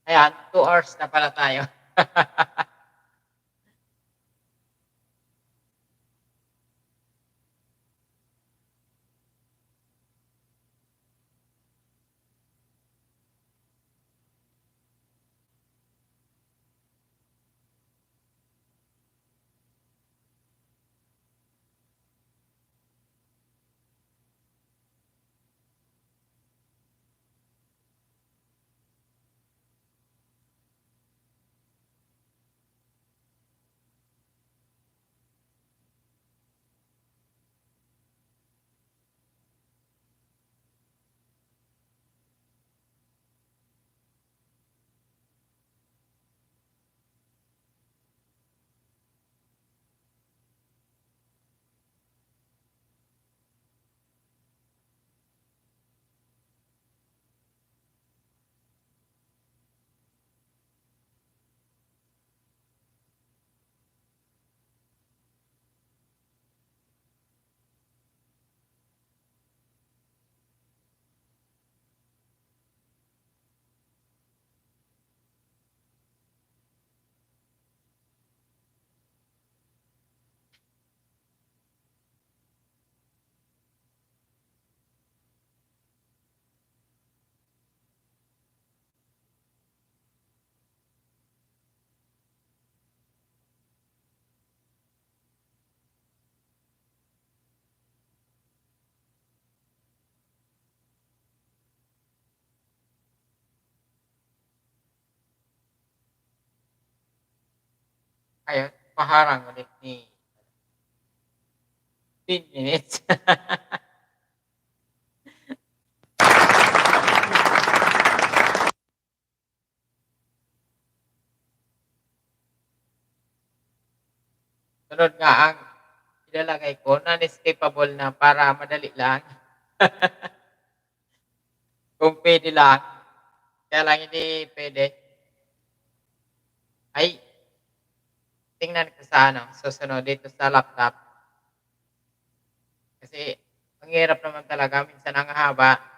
Ayan, 2 hours na pala tayo. Ayun, paharang ulit ni 15 minutes. Sunod nga ang ilalagay ko, non-escapable na para madali lang. Kung pwede lang. Kaya lang hindi pwede. Ay, tingnan ko sa susunod dito sa laptop. Kasi ang hirap naman talaga, minsan ang haba.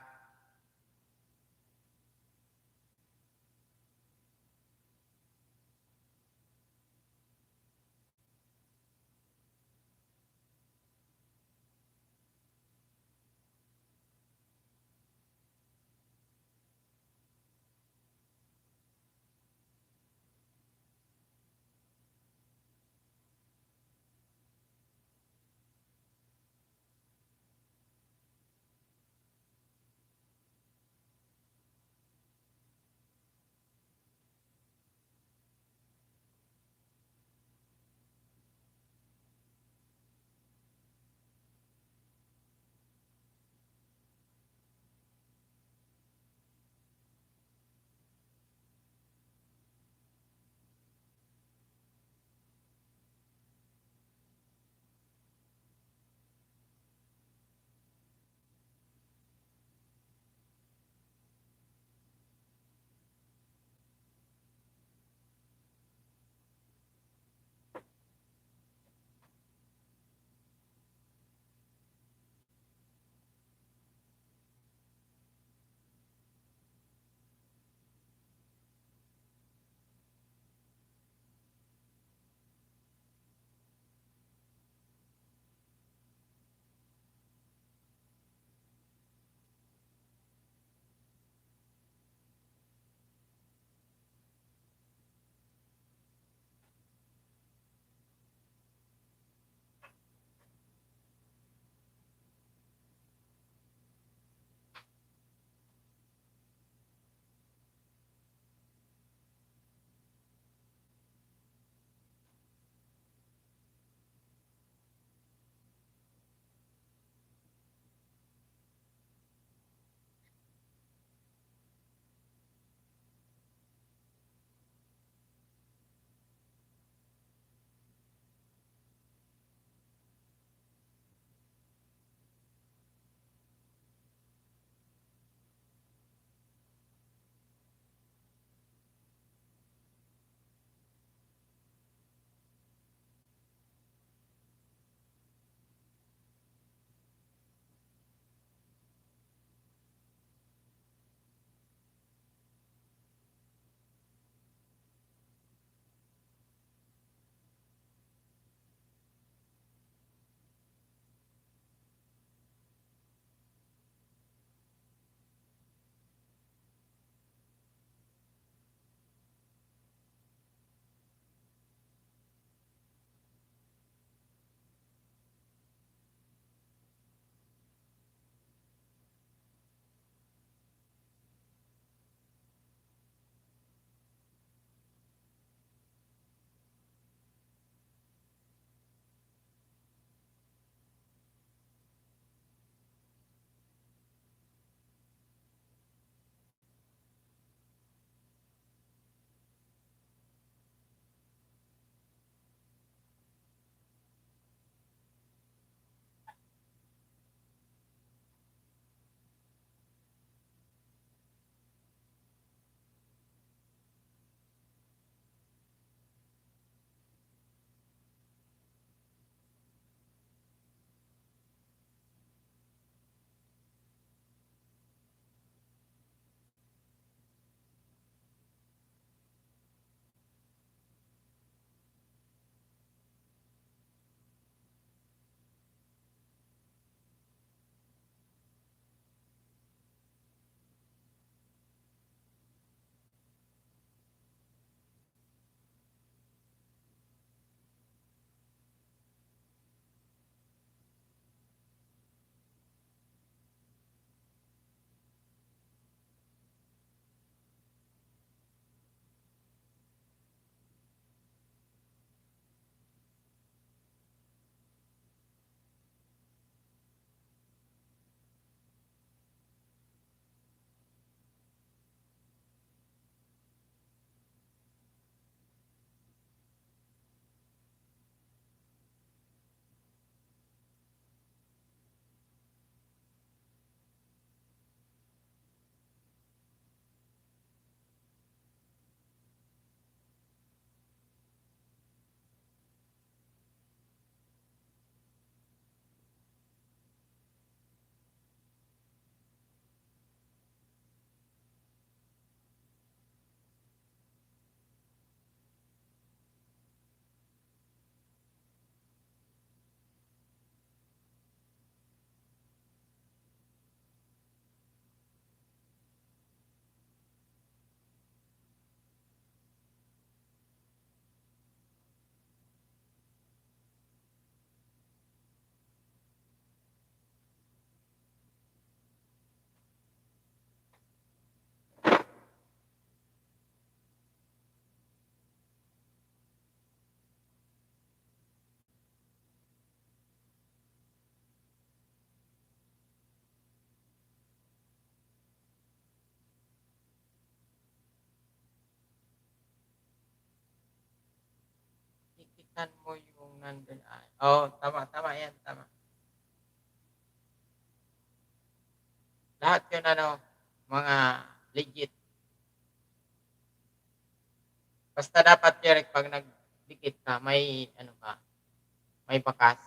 buksan mo yung nandun ay oo, tama yan, tama. Lahat yun ano, mga legit. Basta dapat Jeric 'pag nagdikit ka may ano ka, may bakas.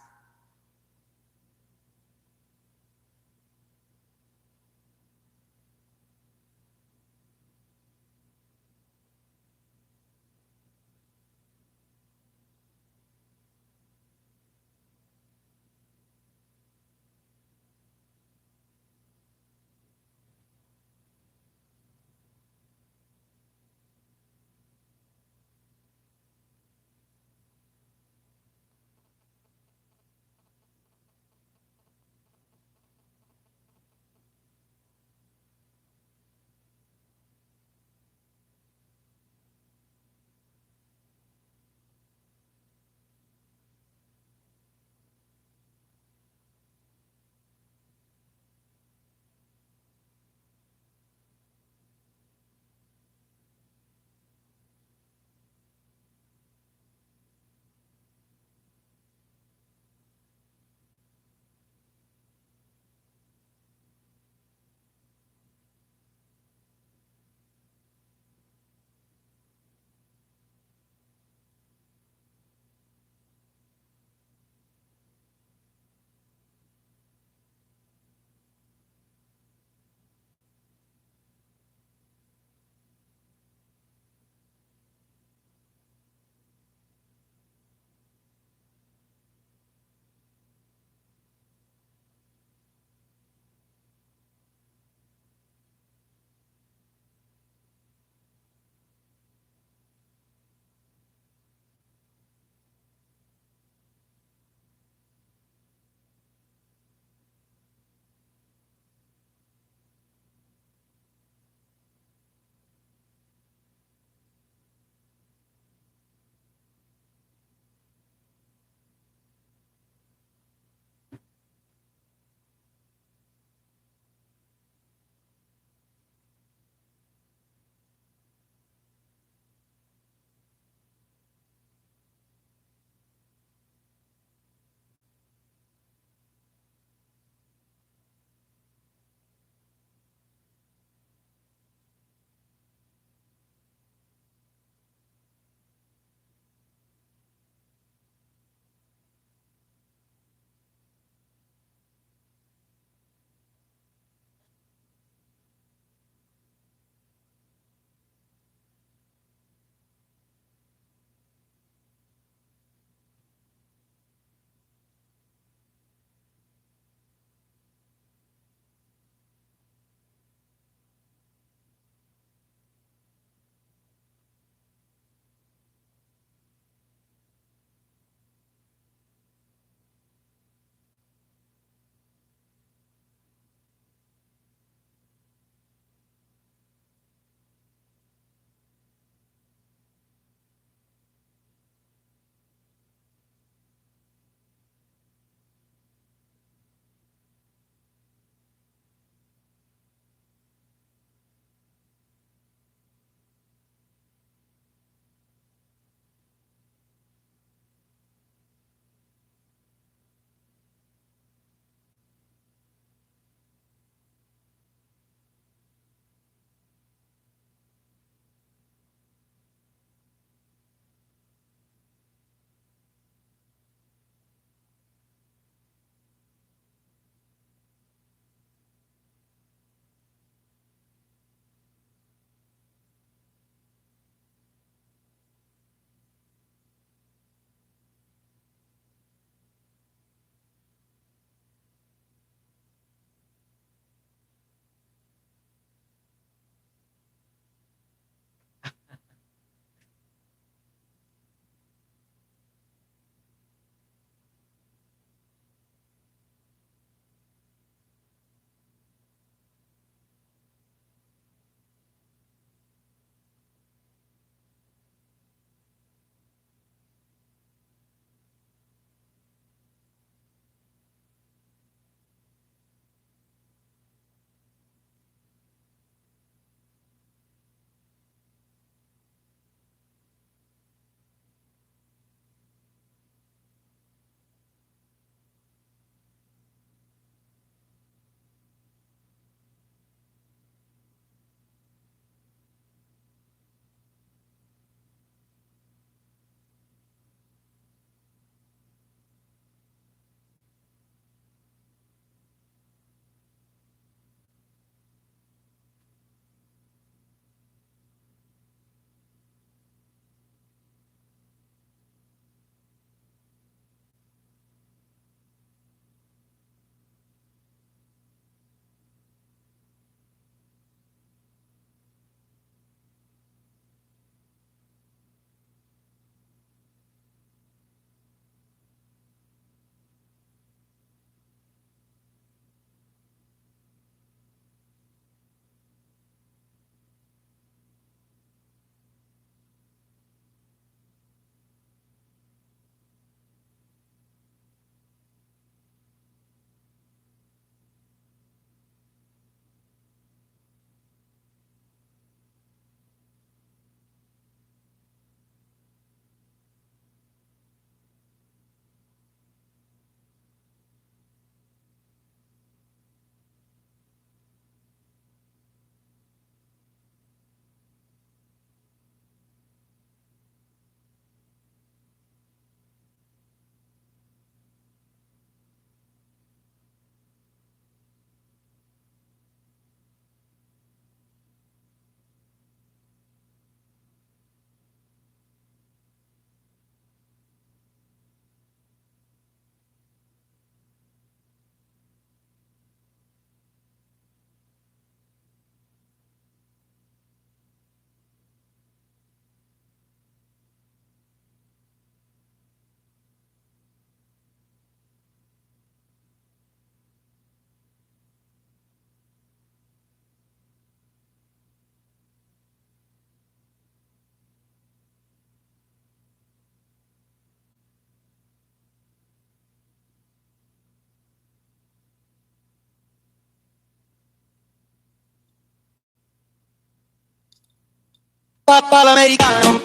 Papa l'americano.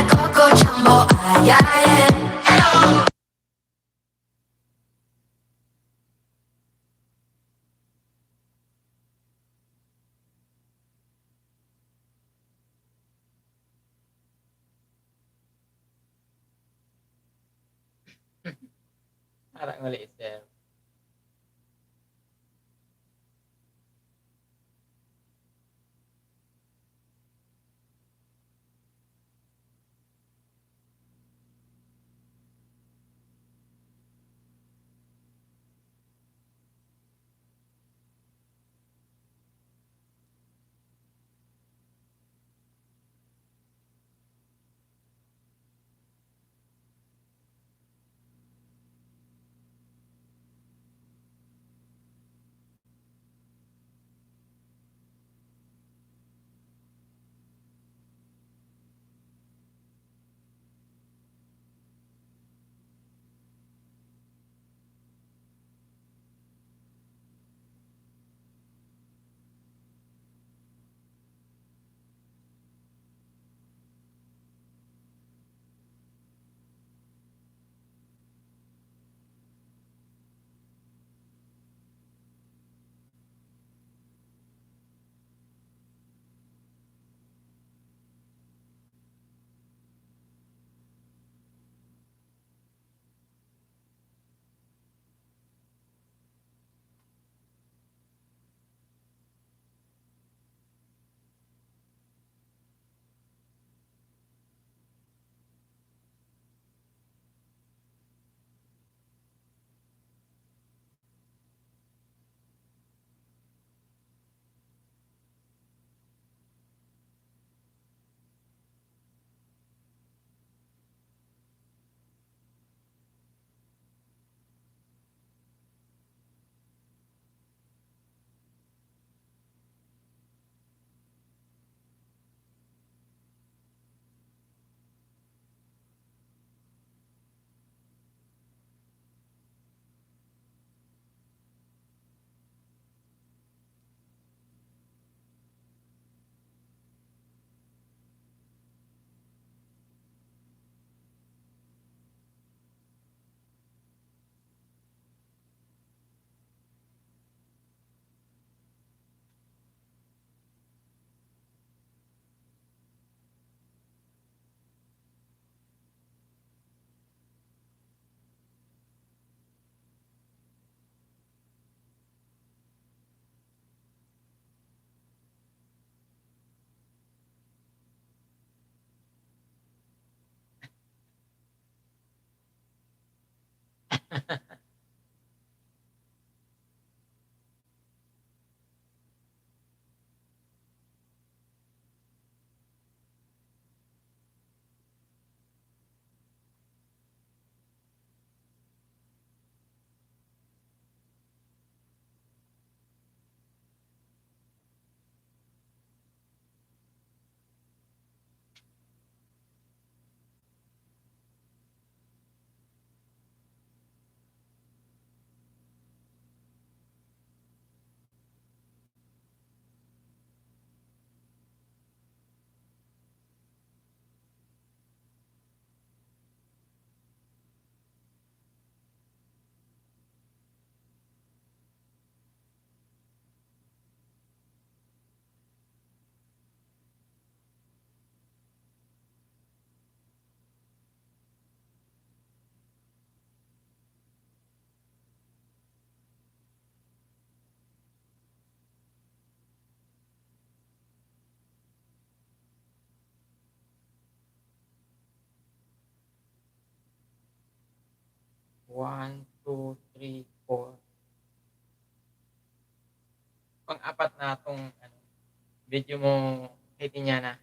Coco Jumbo, Parang maliit, sir. One, two, three, four. Pang-apat na 'tong ano, video mo kay Tinyana.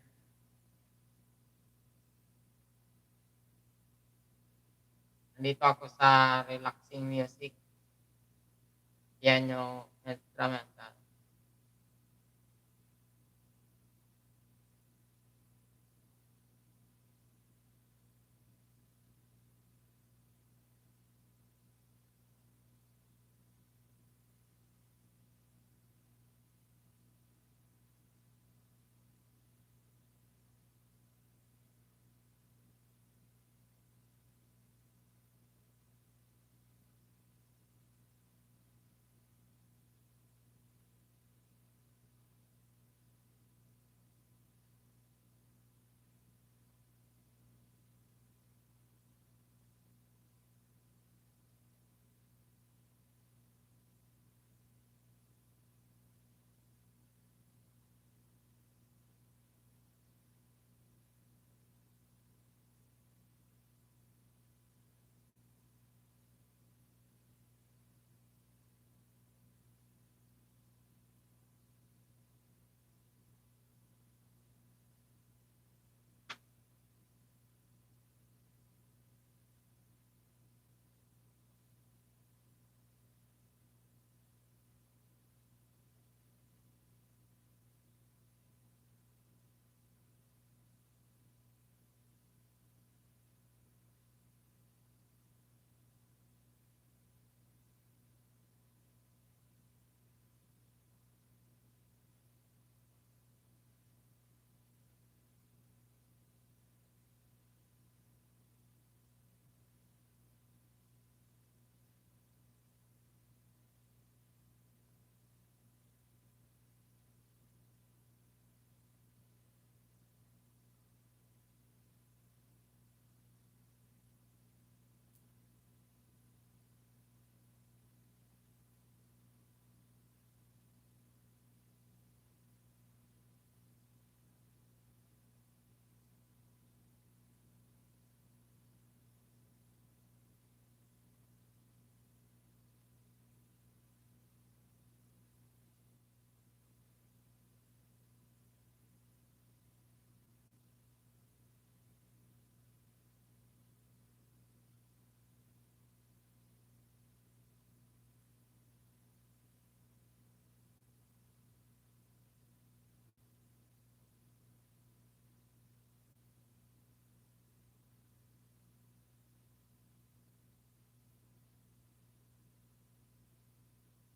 Nandito ako sa relaxing music. Yan yung instrumental.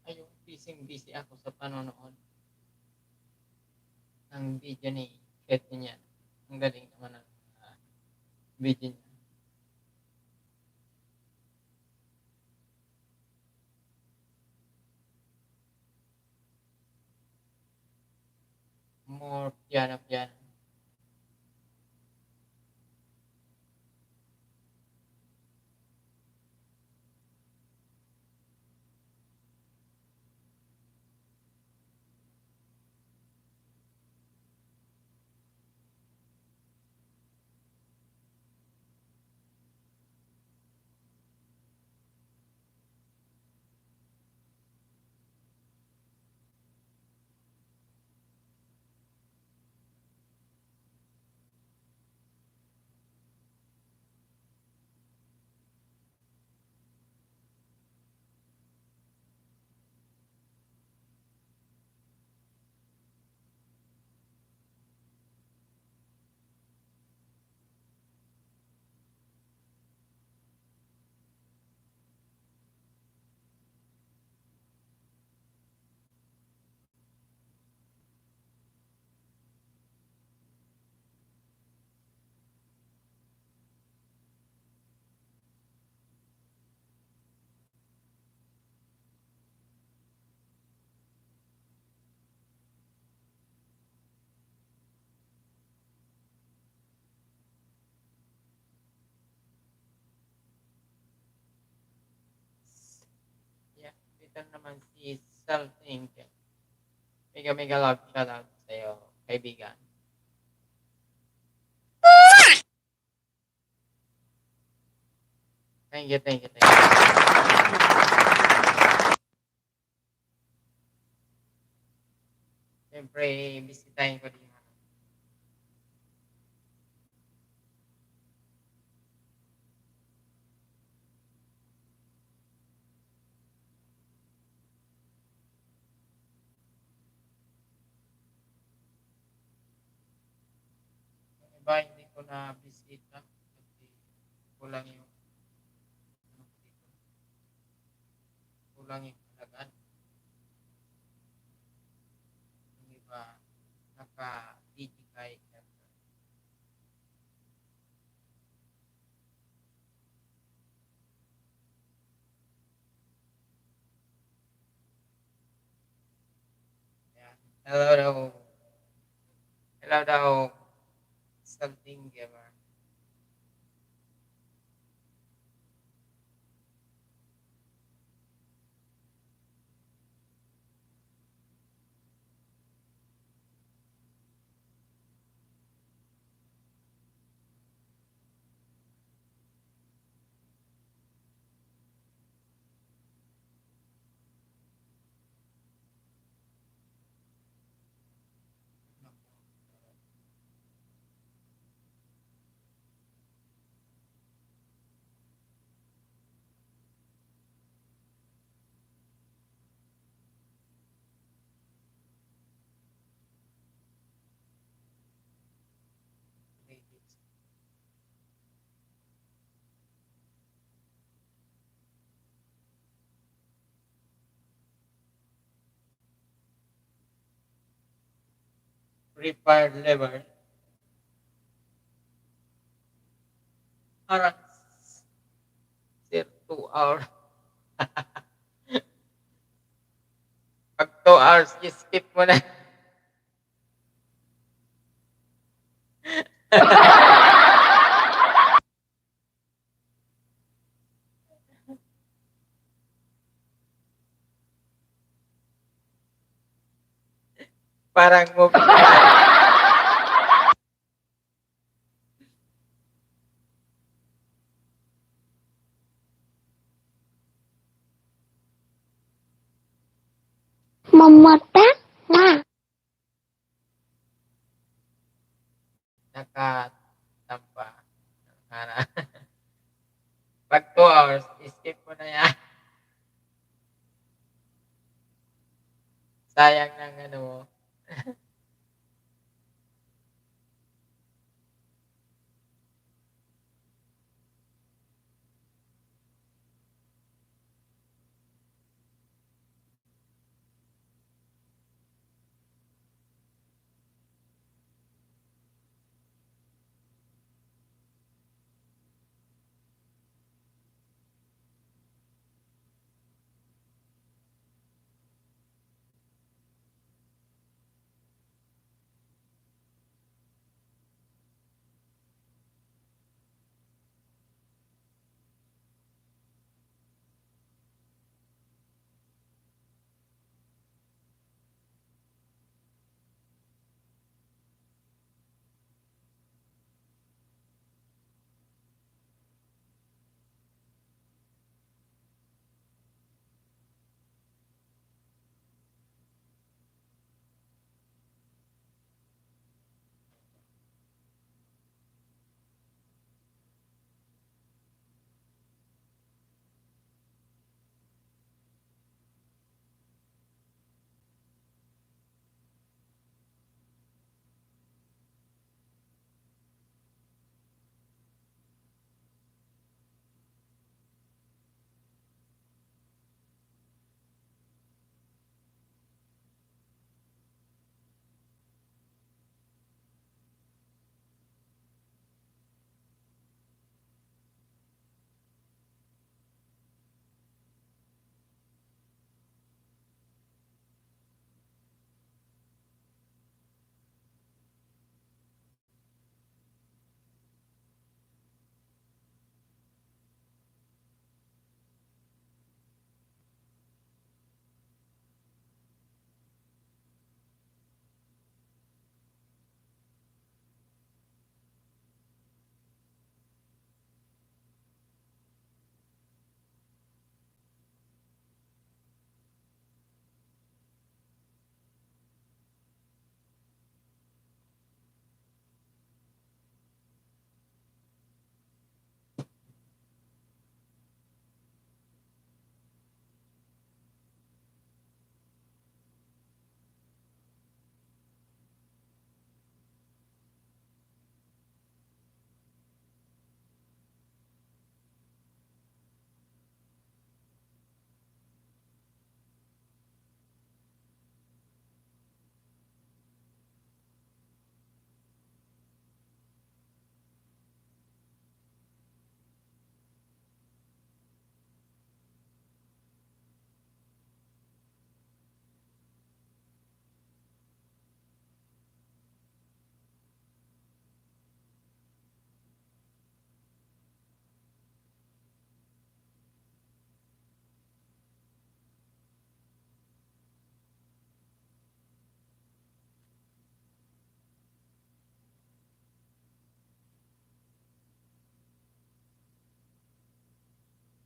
Ayun, busy ako sa panonood ng video ni Kate niya. Ang galing naman ng video niya. More piano. Yeah, ito naman si Self-Thinking. Mega love shoutout sa'yo, kaibigan. Thank you. Siyempre, bisitahin ko din. iba hindi ko na bisita kasi kulang yung ano ko dito, kulang yung halagaan. Yung iba naka-digikay. Yan. Hello daw. Hello daw. Something gamer. Required level. Parang 2 hours. Pag 2 hours, skip mo na. Parang movie. Memetak na. Nakatampa. Pag 2 hours, skip mo na yan. Sayang ng ano mo.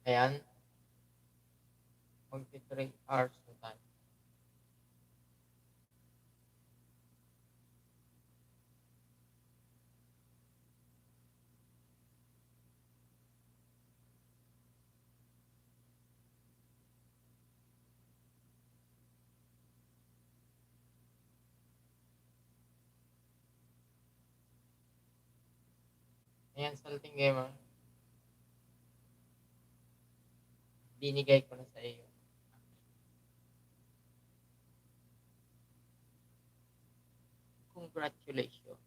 Ayan. Magti 3 hours na tayo. Ayan, Salting Gamer. Binigay ko na sa iyo. Congratulations.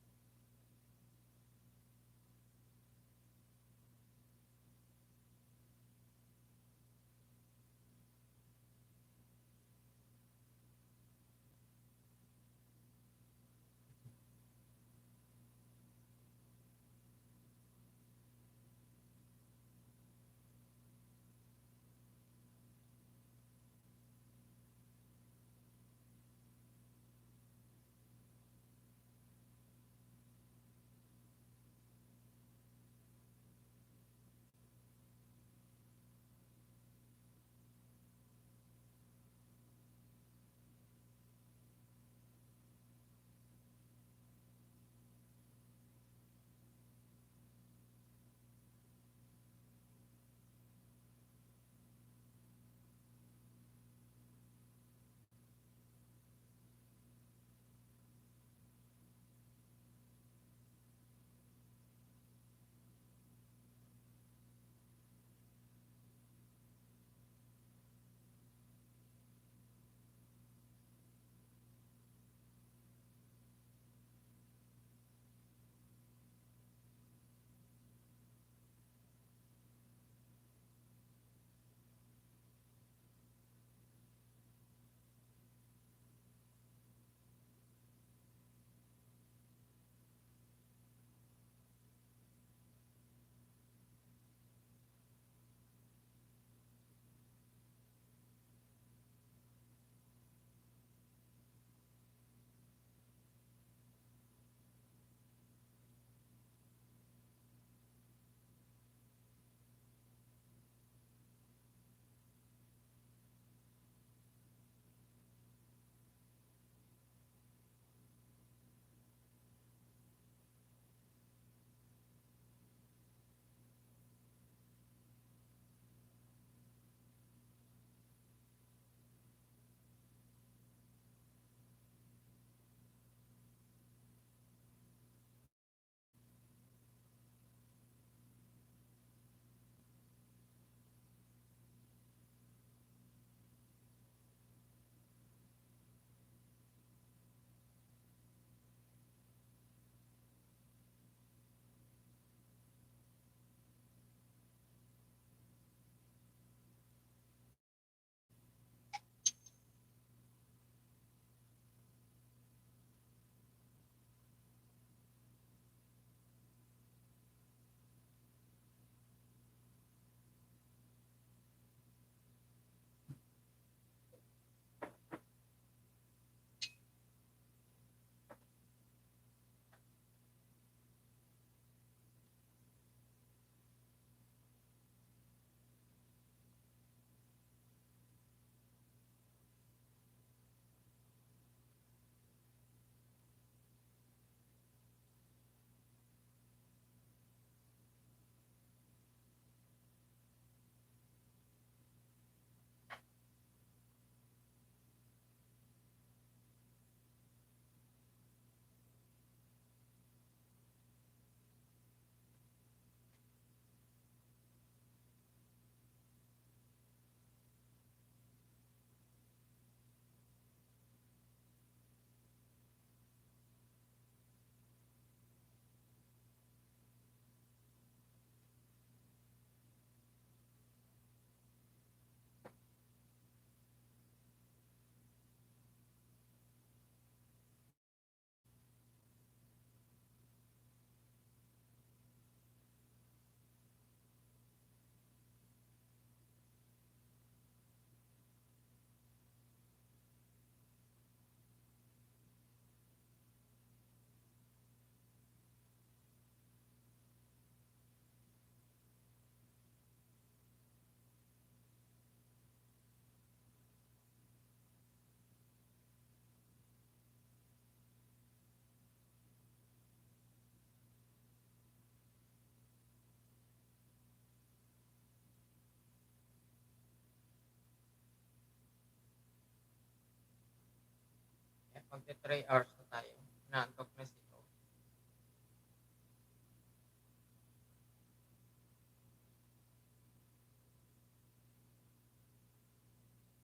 magte 3 hours na tayo. Naantok na si